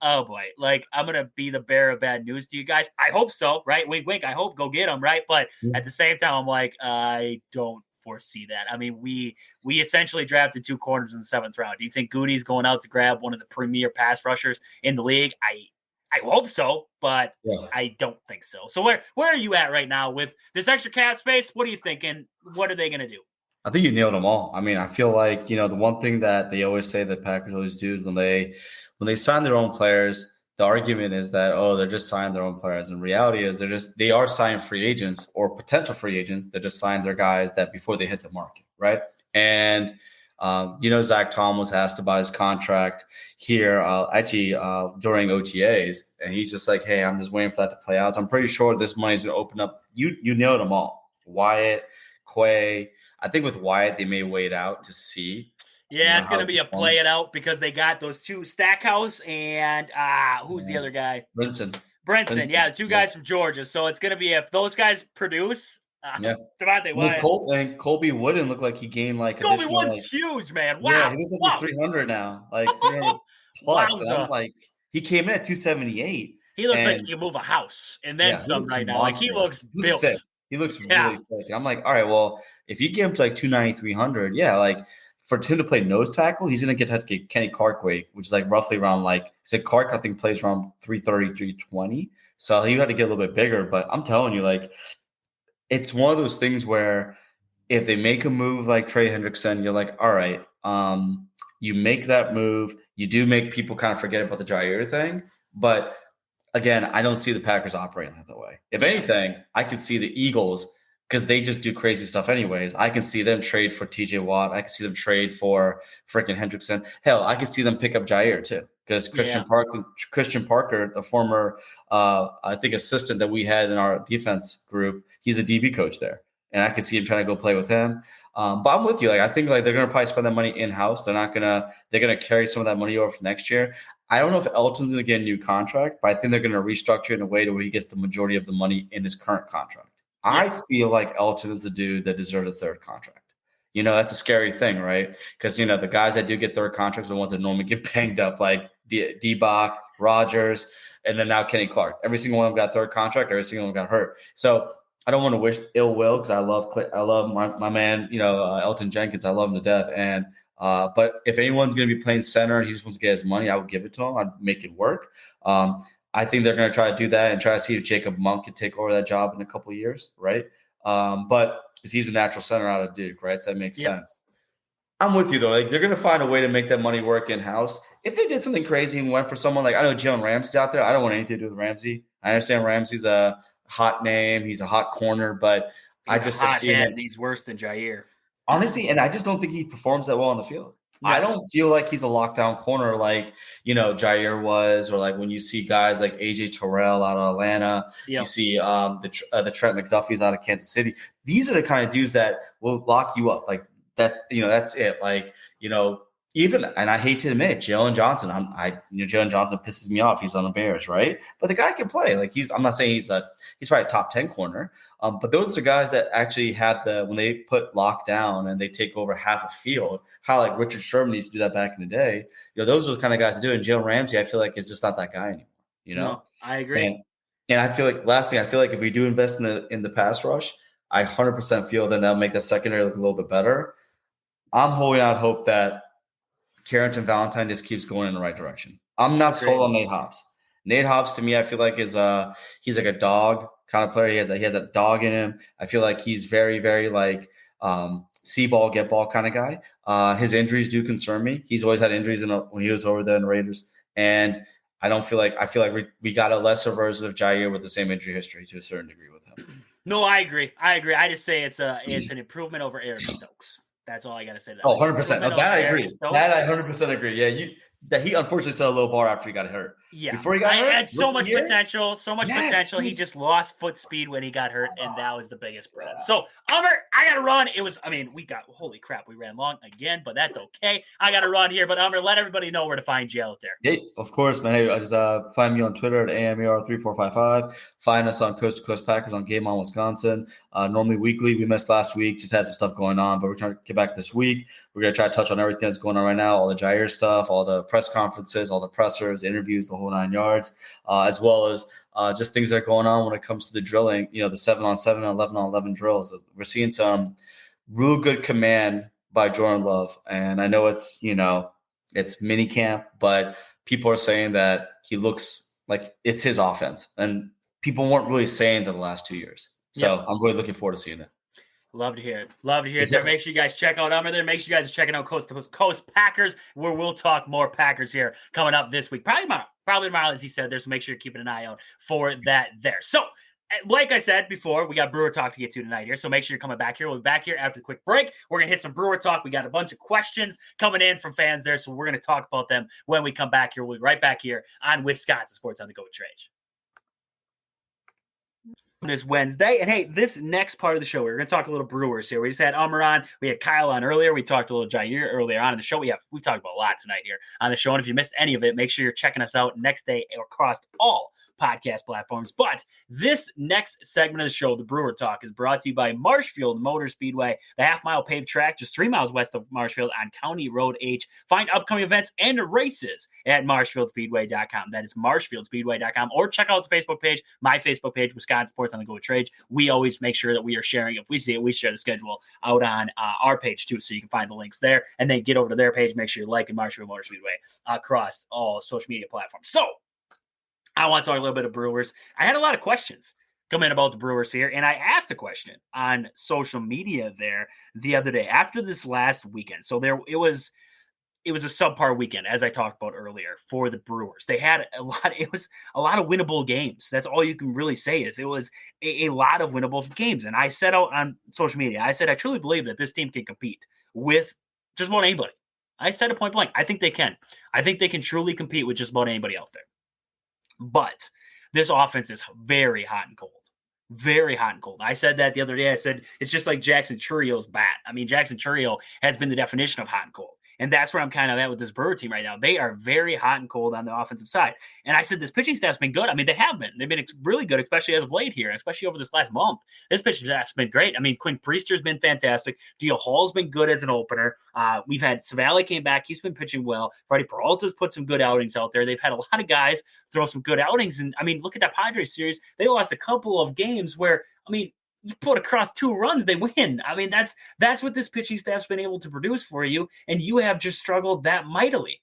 oh, boy, like I'm going to be the bearer of bad news to you guys. I hope so, right? Wink, wink. I hope go get them, right? But at the same time, I'm like, I don't foresee that. I mean, we essentially drafted 2 corners in the 7th round. Do you think Goody's going out to grab one of the premier pass rushers in the league? I hope so, but I don't think so. So where are you at right now with this extra cap space? What are you thinking? What are they going to do? I think you nailed them all. I mean, I feel like, the one thing that they always say that Packers always do is when they sign their own players, the argument is that, they're just signing their own players. And reality is they are signing free agents or potential free agents that just signed their guys that before they hit the market, right? And Zach Tom was asked about his contract here during OTAs, and he's just like, hey, I'm just waiting for that to play out. So I'm pretty sure this money's going to open up. You nailed them all. Wyatt, Quay. I think with Wyatt, they may wait out to see. Yeah, it's going to be a play it out because they got those 2 Stackhouse and who's the other guy? Brinson. Yeah, the 2 guys from Georgia. So it's going to be if those guys produce. Devontae Wyatt. Colby Wooden looked like he gained like Colby Wooden's huge, man. Wow. Yeah, he looks like he's 300 now, like 300 plus. And I'm like, he came in at 278. He looks like he can move a house and then some right now. Like he looks built. Thick. He looks really thick. I'm like, all right, well, if you get him to like 290, 300, like for him to play nose tackle, he's going to get Kenny Clark weight, which is like roughly around Clark, I think, plays around 330, 320. So he had to get a little bit bigger. But I'm telling you, like, it's one of those things where if they make a move like Trey Hendrickson, you're like, all right, you make that move. You do make people kind of forget about the Jair thing. But again, I don't see the Packers operating that way. If anything, I could see the Eagles, because they just do crazy stuff anyways. I can see them trade for TJ Watt. I can see them trade for freaking Hendrickson. Hell, I can see them pick up Jair too, because Christian Parker, the former, I think, assistant that we had in our defense group, he's a DB coach there. And I can see him trying to go play with him. But I'm with you. Like, I think like they're going to probably spend that money in-house. They're going to carry some of that money over for next year. I don't know if Elton's going to get a new contract, but I think they're going to restructure it in a way to where he gets the majority of the money in his current contract. I feel like Elton is a dude that deserves a 3rd contract. That's a scary thing, right? Because, the guys that do get 3rd contracts are the ones that normally get banged up, like D-Bach, Rodgers, and then now Kenny Clark. Every single one of them got 3rd contract. Every single one got hurt. So I don't want to wish ill will, because I love my man, Elton Jenkins. I love him to death. And but if anyone's going to be playing center and he just wants to get his money, I would give it to him. I'd make it work. I think they're going to try to do that and try to see if Jacob Monk can take over that job in a couple of years, right? But he's a natural center out of Duke, right? So that makes sense. I'm with you, though. Like, they're going to find a way to make that money work in-house. If they did something crazy and went for someone like, I know Jalen Ramsey's out there. I don't want anything to do with Ramsey. I understand Ramsey's a hot name. He's a hot corner, but I just have seen him. He's worse than Jair. Honestly, and I just don't think he performs that well on the field. No. I don't feel like he's a lockdown corner like, Jair was, or like when you see guys like AJ Terrell out of Atlanta, you see the Trent McDuffie's out of Kansas City. These are the kind of dudes that will lock you up. Like that's it. Like, even, and I hate to admit, Jalen Johnson, Jalen Johnson pisses me off. He's on the Bears, right? But the guy can play. Like I'm not saying he's probably a top 10 corner. But those are guys that actually have when they put lockdown and they take over half a field, how like Richard Sherman used to do that back in the day. Those are the kind of guys to do it. And Jalen Ramsey, I feel like is just not that guy anymore. No, I agree. And I feel like if we do invest in the pass rush, I 100% feel that that'll make the secondary look a little bit better. I'm holding out hope that Carrington Valentine just keeps going in the right direction. I'm not sold on Nate Hobbs. Nate Hobbs, to me, I feel like he's like a dog kind of player. He has a dog in him. I feel like he's very, very like see ball, get ball kind of guy. His injuries do concern me. He's always had injuries when he was over there in the Raiders. And I feel like we got a lesser version of Jair with the same injury history to a certain degree with him. No, I agree. I just say it's an improvement over Eric Stokes. That's all I got to say. 100%. No, that I agree. That I 100% agree. Yeah, he unfortunately set a low bar after he got hurt. Yeah. Before he got hurt, had so much potential. Potential. He just lost foot speed when he got hurt, and that was the biggest problem. So, Umber, I got to run. Holy crap, we ran long again, but that's okay. I got to run here. But, Umber, let everybody know where to find you out there. Hey, of course, man. Hey, just find me on Twitter at AMER3455. Find us on Coast to Coast Packers on Game On Wisconsin. Normally weekly. We missed last week. Just had some stuff going on, but we're trying to get back this week. We're going to try to touch on everything that's going on right now, all the Jair stuff, all the press conferences, all the pressers, the interviews, the whole 9 yards, as well as just things that are going on when it comes to the drilling, the 7-on-7 and 11-on-11 drills. We're seeing some real good command by Jordan Love. And I know it's, it's mini camp, but people are saying that he looks like it's his offense. And people weren't really saying that the last 2 years. So I'm really looking forward to seeing it. Love to hear it. Love to hear Yes, it. There. sir. Make sure you guys check out Umber there. Make sure you guys are checking out Coast to Coast Packers, where we'll talk more Packers here coming up this week. Probably tomorrow, as he said there. So make sure you're keeping an eye out for that there. So, like I said before, we got Brewer Talk to get to tonight here. So make sure you're coming back here. We'll be back here after the quick break. We're going to hit some Brewer Talk. We got a bunch of questions coming in from fans there. So we're going to talk about them when we come back here. We'll be right back here on Wisconsin Sports on the Go with Trage. This Wednesday. And hey, this next part of the show, we're going to talk a little Brewers here. We just had Umar on. We had Kyle on earlier. We talked a little Jair earlier on in the show. We talked about a lot tonight here on the show. And if you missed any of it, make sure you're checking us out next day across all podcast platforms. But this next segment of the show, the Brewer Talk, is brought to you by Marshfield Motor Speedway, the half-mile paved track just 3 miles west of Marshfield on County Road H. Find upcoming events and races at marshfieldspeedway.com. That is marshfieldspeedway.com. Or check out the Facebook page, my Facebook page, Wisconsin Sports on the Go with Trade. We always make sure that we are sharing. If we see it, we share the schedule out on our page too, so you can find the links there. And then get over to their page. Make sure you're liking Marshfield Motor Speedway across all social media platforms. So, I want to talk a little bit of Brewers. I had a lot of questions come in about the Brewers here, and I asked a question on social media there the other day after this last weekend. So it was a subpar weekend, as I talked about earlier, for the Brewers. They had a lot of winnable games. That's all you can really say is it was a lot of winnable games. And I said out on social media, I said, I truly believe that this team can compete with just about anybody. I said it point blank. I think they can. I think they can truly compete with just about anybody out there. But this offense is very hot and cold. Very hot and cold. I said that the other day. I said it's just like Jackson Churrio's bat. I mean, Jackson Churrio has been the definition of hot and cold. And that's where I'm kind of at with this Brewer team right now. They are very hot and cold on the offensive side. And I said this pitching staff's been good. I mean, they have been. They've been really good, especially as of late here, especially over this last month. This pitching staff's been great. I mean, Quinn Priester's been fantastic. Dio Hall's been good as an opener. We've had Savali came back. He's been pitching well. Freddie Peralta's put some good outings out there. They've had a lot of guys throw some good outings. And, I mean, look at that Padres series. They lost a couple of games where, I mean, you put across 2 runs, they win. I mean, that's what this pitching staff's been able to produce for you, and you have just struggled that mightily.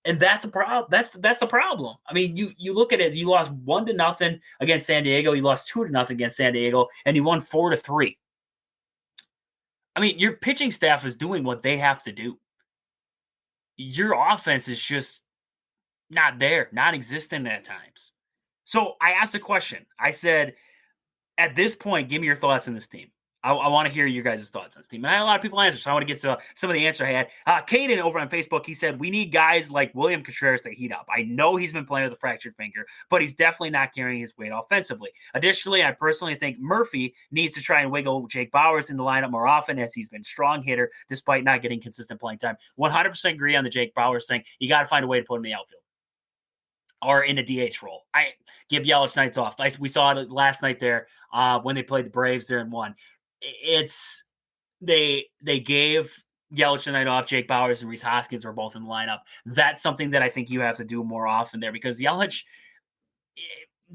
And that's a problem. That's the problem. I mean, you look at it, you lost 1-0 against San Diego, you lost 2-0 against San Diego, and you won 4-3. I mean, your pitching staff is doing what they have to do. Your offense is just not there, non-existent at times. So I asked a question. I said, at this point, give me your thoughts on this team. I want to hear your guys' thoughts on this team. And I had a lot of people answer, so I want to get to some of the answer I had. Caden over on Facebook, he said, we need guys like William Contreras to heat up. I know he's been playing with a fractured finger, but he's definitely not carrying his weight offensively. Additionally, I personally think Murphy needs to try and wiggle Jake Bauers in the lineup more often, as he's been a strong hitter despite not getting consistent playing time. 100% agree on the Jake Bauers thing. You got to find a way to put him in the outfield or in a DH role. I give Yelich nights off. We saw it last night there when they played the Braves there and won. They gave Yelich the night off. Jake Bauers and Rhys Hoskins are both in the lineup. That's something that I think you have to do more often there, because Yelich,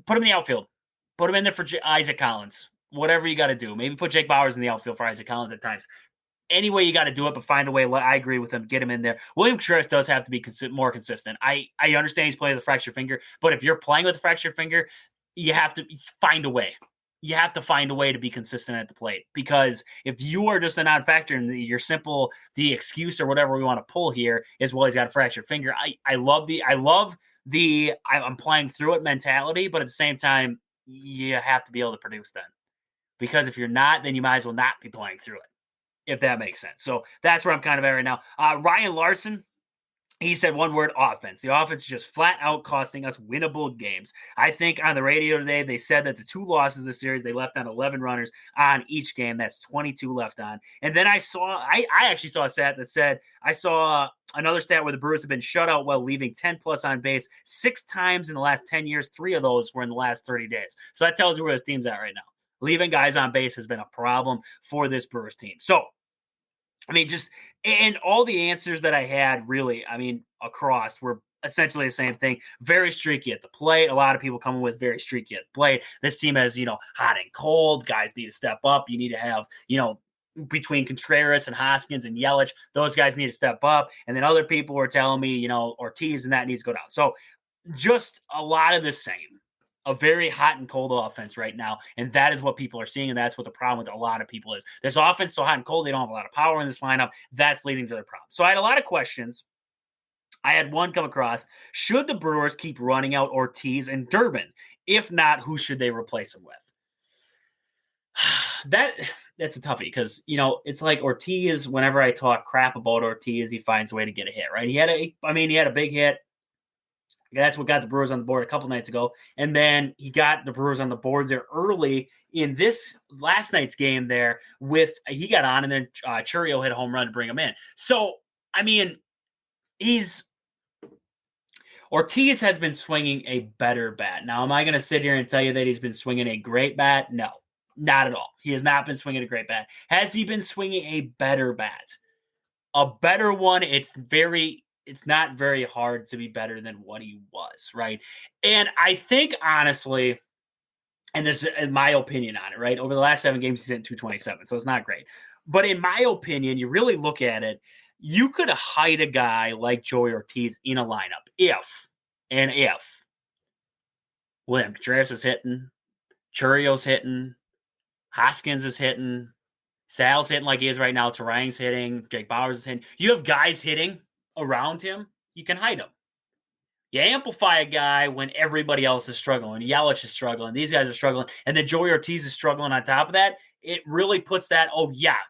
put him in the outfield. Put him in there for Isaac Collins. Whatever you got to do. Maybe put Jake Bauers in the outfield for Isaac Collins at times. Any way you got to do it, but find a way. I agree with him. Get him in there. William Contreras does have to be more consistent. I understand he's playing with a fractured finger, but if you're playing with a fractured finger, you have to find a way. You have to find a way to be consistent at the plate, because if you are just a non-factor and the excuse or whatever we want to pull here is, well, he's got a fractured finger. I'm playing through it mentality, but at the same time, you have to be able to produce then, because if you're not, then you might as well not be playing through it, if that makes sense. So that's where I'm kind of at right now. Ryan Larson, he said one word: offense. The offense is just flat out costing us winnable games. I think on the radio today, they said that the 2 losses this series, they left on 11 runners on each game. That's 22 left on. And then I actually saw a stat that said, I saw another stat where the Brewers have been shut out while leaving 10 plus on base 6 times in the last 10 years. 3 of those were in the last 30 days. So that tells you where this team's at right now. Leaving guys on base has been a problem for this Brewers team. So, I mean, and all the answers that I had really, I mean, across were essentially the same thing. Very streaky at the plate. A lot of people coming with very streaky at the plate. This team has, hot and cold. Guys need to step up. You need to have, between Contreras and Hoskins and Yelich. Those guys need to step up. And then other people were telling me, Ortiz and that needs to go down. So just a lot of the same. A very hot and cold offense right now. And that is what people are seeing. And that's what the problem with a lot of people is. This offense so hot and cold, they don't have a lot of power in this lineup. That's leading to their problem. So I had a lot of questions. I had one come across. Should the Brewers keep running out Ortiz and Durbin? If not, who should they replace him with? That's a toughie because, it's like Ortiz, whenever I talk crap about Ortiz, he finds a way to get a hit, right? He had a big hit. That's what got the Brewers on the board a couple nights ago. And then he got the Brewers on the board there early in this last night's game there he got on and then Churio hit a home run to bring him in. So, Ortiz has been swinging a better bat. Now, am I going to sit here and tell you that he's been swinging a great bat? No. Not at all. He has not been swinging a great bat. Has he been swinging a better bat? A better one, it's not very hard to be better than what he was, right? And I think, honestly, and this is my opinion on it, right? Over the last 7 games, he's at 227, so it's not great. But in my opinion, you really look at it, you could hide a guy like Joey Ortiz in a lineup if William Contreras is hitting, Churio's hitting, Hoskins is hitting, Sal's hitting like he is right now, Terang's hitting, Jake Bauers is hitting. You have guys hitting around him, you can hide him. You amplify a guy when everybody else is struggling. Yelich is struggling. These guys are struggling. And then Joey Ortiz is struggling on top of that. It really puts that,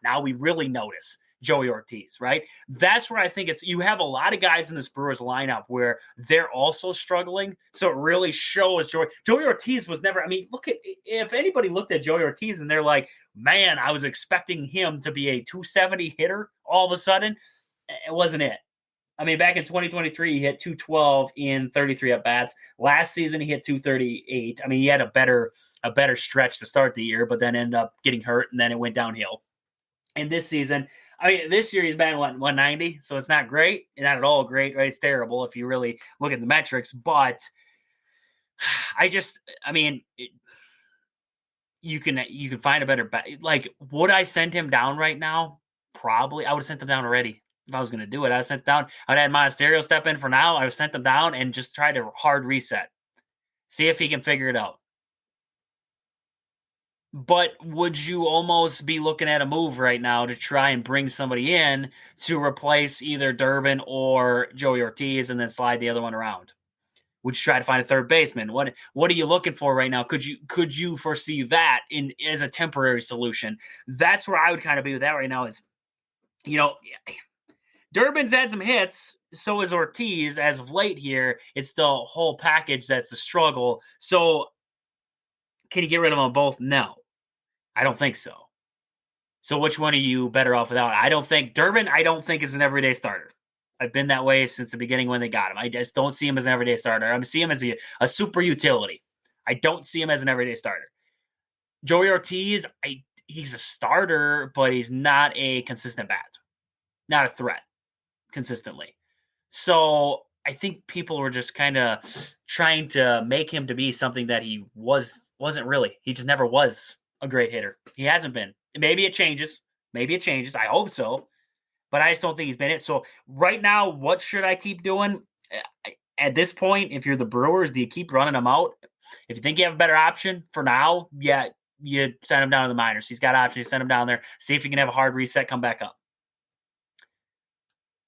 now we really notice Joey Ortiz, right? That's where I think you have a lot of guys in this Brewers lineup where they're also struggling. So it really shows Joey Ortiz was never, if anybody looked at Joey Ortiz and they're like, man, I was expecting him to be a 270 hitter all of a sudden, it wasn't it. Back in 2023, he hit 212 in 33 at-bats. Last season, he hit 238. He had a better stretch to start the year, but then ended up getting hurt, and then it went downhill. And this season, this year he's batting 190, so it's not great. Not at all great, right? It's terrible if you really look at the metrics. But you can find a better bat. Like, would I send him down right now? Probably. I would have sent him down already. If I was going to do it, I'd sent down. I'd had Monasterio step in for now. I would sent them down and just try to hard reset. See if he can figure it out. But would you almost be looking at a move right now to try and bring somebody in to replace either Durbin or Joey Ortiz and then slide the other one around? Would you try to find a third baseman? What are you looking for right now? Could you foresee that as a temporary solution? That's where I would kind of be with that right now is, Durbin's had some hits, so is Ortiz as of late here. It's the whole package that's the struggle. So can you get rid of them both? No, I don't think so. So which one are you better off without? Durbin is an everyday starter. I've been that way since the beginning when they got him. I just don't see him as an everyday starter. I see him as a super utility. I don't see him as an everyday starter. Joey Ortiz, he's a starter, but he's not a consistent bat. Not a threat consistently. So I think people were just kind of trying to make him to be something that he wasn't really. He just never was a great hitter. He hasn't been. Maybe it changes. I hope so. But I just don't think he's been it. So right now, what should I keep doing? At this point, if you're the Brewers, do you keep running him out? If you think you have a better option for now, yeah, you send him down to the minors. He's got options. You send him down there. See if you can have a hard reset, come back up.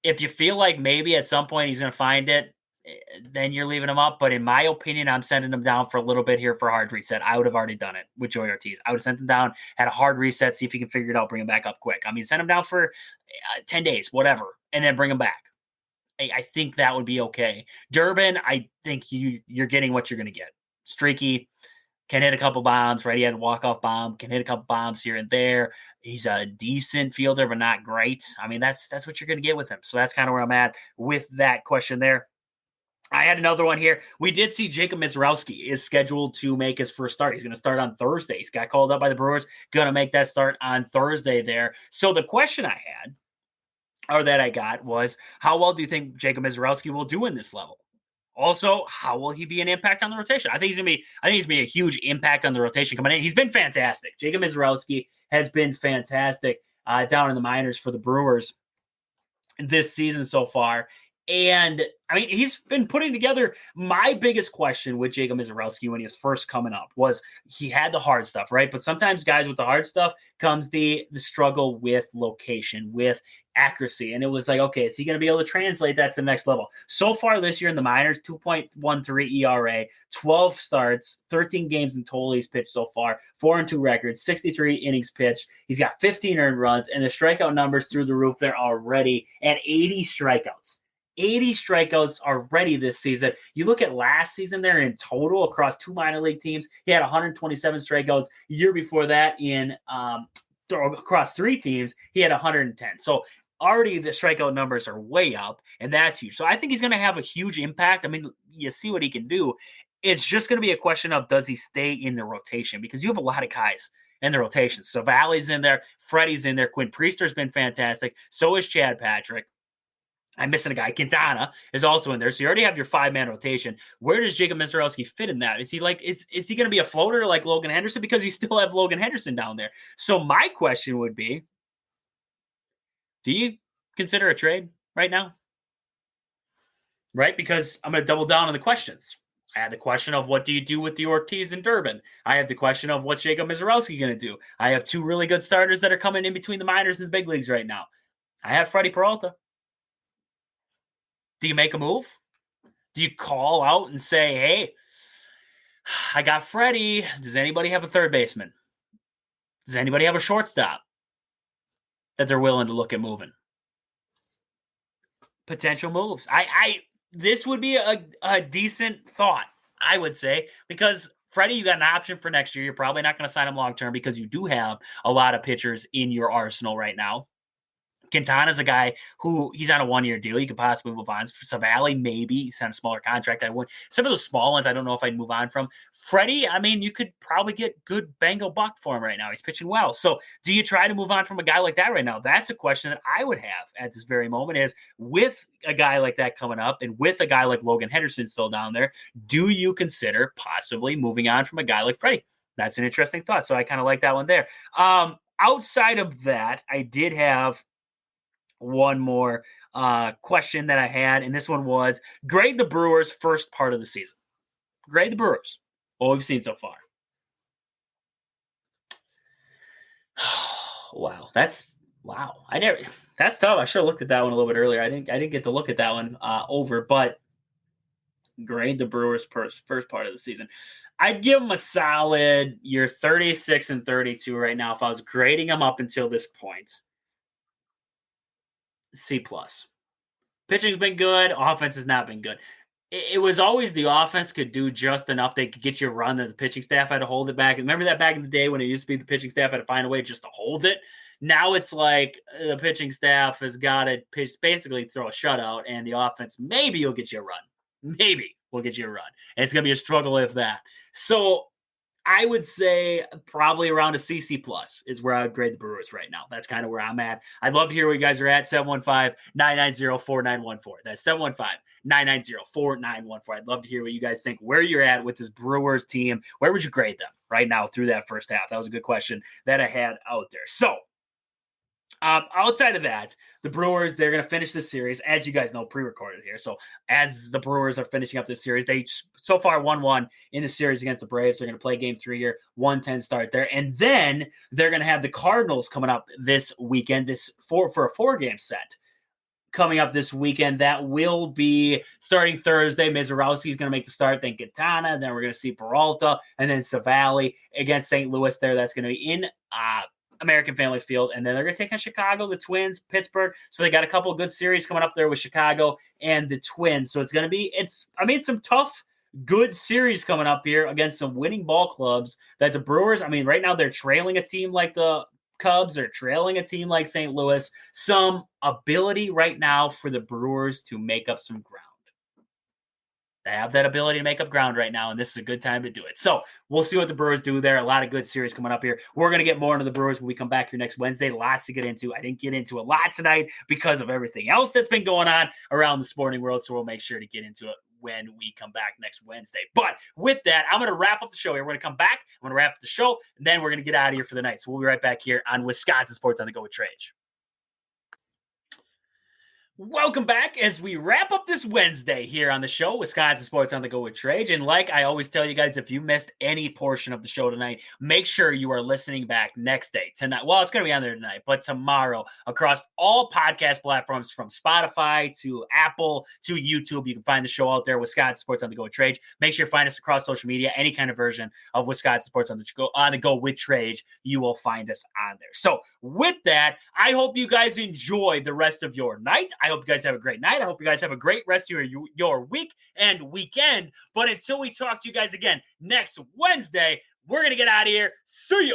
If you feel like maybe at some point he's going to find it, then you're leaving him up. But in my opinion, I'm sending him down for a little bit here for a hard reset. I would have already done it with Joey Ortiz. I would have sent him down, had a hard reset, see if he can figure it out, bring him back up quick. Send him down for 10 days, whatever, and then bring him back. I think that would be okay. Durbin, I think you're getting what you're going to get. Streaky, can hit a couple bombs, right? He had a walk-off bomb, can hit a couple bombs here and there. He's a decent fielder, but not great. That's what you're going to get with him. So that's kind of where I'm at with that question there. I had another one here. We did see Jacob Mizrowski is scheduled to make his first start. He's going to start on Thursday. He's got called up by the Brewers, going to make that start on Thursday there. So the question I had, or that I got, was how well do you think Jacob Mizrowski will do in this level? Also, how will he be an impact on the rotation? I think he's going to be a huge impact on the rotation coming in. He's been fantastic. Jacob Mizrowski has been fantastic. down in the minors for the Brewers this season so far. And I mean, he's been putting together. My biggest question with Jacob Mizorowski when he was first coming up was he had the hard stuff, right? But sometimes guys with the hard stuff comes the struggle with location, with accuracy. And it was like, okay, is he going to be able to translate that to the next level? So far this year in the minors, 2.13 ERA, 12 starts, 13 games in total he's pitched so far, 4-2 records, 63 innings pitched. He's got 15 earned runs, and the strikeout numbers through the roof there already at 80 strikeouts. 80 strikeouts already this season. You look at last season there in total across 2 minor league teams, he had 127 strikeouts. Year before that in across 3 teams, he had 110. So already the strikeout numbers are way up, and that's huge. So I think he's going to have a huge impact. I mean, you see what he can do. It's just going to be a question of does he stay in the rotation, because you have a lot of guys in the rotation. So Valley's in there, Freddie's in there, Quinn Priester's been fantastic. So is Chad Patrick. I'm missing a guy. Quintana is also in there. So you already have your 5-man rotation. Where does Jacob Mizorowski fit in that? Is he like, is he going to be a floater like Logan Henderson? Because you still have Logan Henderson down there. So my question would be, do you consider a trade right now? Right? Because I'm going to double down on the questions. I had the question of what do you do with the Ortiz and Durbin? I have the question of what's Jacob Mizorowski going to do? I have 2 really good starters that are coming in between the minors and the big leagues right now. I have Freddie Peralta. Do you make a move? Do you call out and say, hey, I got Freddie. Does anybody have a third baseman? Does anybody have a shortstop that they're willing to look at moving? Potential moves. This would be a decent thought, I would say, because Freddie, you got an option for next year. You're probably not going to sign him long-term because you do have a lot of pitchers in your arsenal right now. Quintana's a guy who he's on a 1-year deal. You could possibly move on. Savali, maybe. He's on a smaller contract. Some of those small ones, I don't know if I'd move on from. Freddie, I mean, you could probably get good bango buck for him right now. He's pitching well. So do you try to move on from a guy like that right now? That's a question that I would have at this very moment is with a guy like that coming up and with a guy like Logan Henderson still down there, do you consider possibly moving on from a guy like Freddie? That's an interesting thought. So I kind of like that one there. Outside of that, I did have one more question that I had, and this one was grade the Brewers' first part of the season. Grade the Brewers. What we've seen so far. Wow, that's tough. I should have looked at that one a little bit earlier. I didn't get to look at that one over, but grade the Brewers' first part of the season. I'd give them a solid. You're 36 and 32 right now. If I was grading them up until this point. C+. Pitching's been good. Offense has not been good. It was always the offense could do just enough. They could get you a run that the pitching staff had to hold it back. Remember that back in the day when it used to be the pitching staff had to find a way just to hold it? Now it's like the pitching staff has got to basically throw a shutout, and the offense maybe will get you a run. Maybe we'll get you a run. And it's going to be a struggle if that. So I would say probably around a CC+ is where I would grade the Brewers right now. That's kind of where I'm at. I'd love to hear where you guys are at. 715-990-4914. That's 715-990-4914. I'd love to hear what you guys think, where you're at with this Brewers team. Where would you grade them right now through that first half? That was a good question that I had out there. So outside of that, the Brewers, they're going to finish this series, as you guys know, pre-recorded here. So as the Brewers are finishing up this series, they so far 1-1 in the series against the Braves. They're going to play game 3 here, 1-10 start there. And then they're going to have the Cardinals coming up this weekend, for a 4-game set coming up this weekend. That will be starting Thursday. Mizorowski is going to make the start, then Quintana, then we're going to see Peralta, and then Savali against St. Louis there. That's going to be in American Family Field, and then they're going to take on Chicago, the Twins, Pittsburgh. So they got a couple of good series coming up there with Chicago and the Twins. So it's going to be, some tough, good series coming up here against some winning ball clubs that the Brewers, right now they're trailing a team like the Cubs, they're trailing a team like St. Louis. Some ability right now for the Brewers to make up some ground. They have that ability to make up ground right now, and this is a good time to do it. So we'll see what the Brewers do there. A lot of good series coming up here. We're going to get more into the Brewers when we come back here next Wednesday. Lots to get into. I didn't get into a lot tonight because of everything else that's been going on around the sporting world, so we'll make sure to get into it when we come back next Wednesday. But with that, I'm going to wrap up the show here. We're going to come back. I'm going to wrap up the show, and then we're going to get out of here for the night. So we'll be right back here on Wisconsin Sports on the Go with Trage. Welcome back as we wrap up this Wednesday here on the show, Wisconsin Sports on the Go with Trage. And like I always tell you guys, if you missed any portion of the show tonight, make sure you are listening back next day, tonight. Well, it's going to be on there tonight, but tomorrow across all podcast platforms from Spotify to Apple to YouTube. You can find the show out there, Wisconsin Sports on the Go with Trage. Make sure you find us across social media, any kind of version of Wisconsin Sports on the Go with Trage. You will find us on there. So with that, I hope you guys enjoy the rest of your night. I hope you guys have a great night. I hope you guys have a great rest of your week and weekend. But until we talk to you guys again next Wednesday, we're going to get out of here. See ya.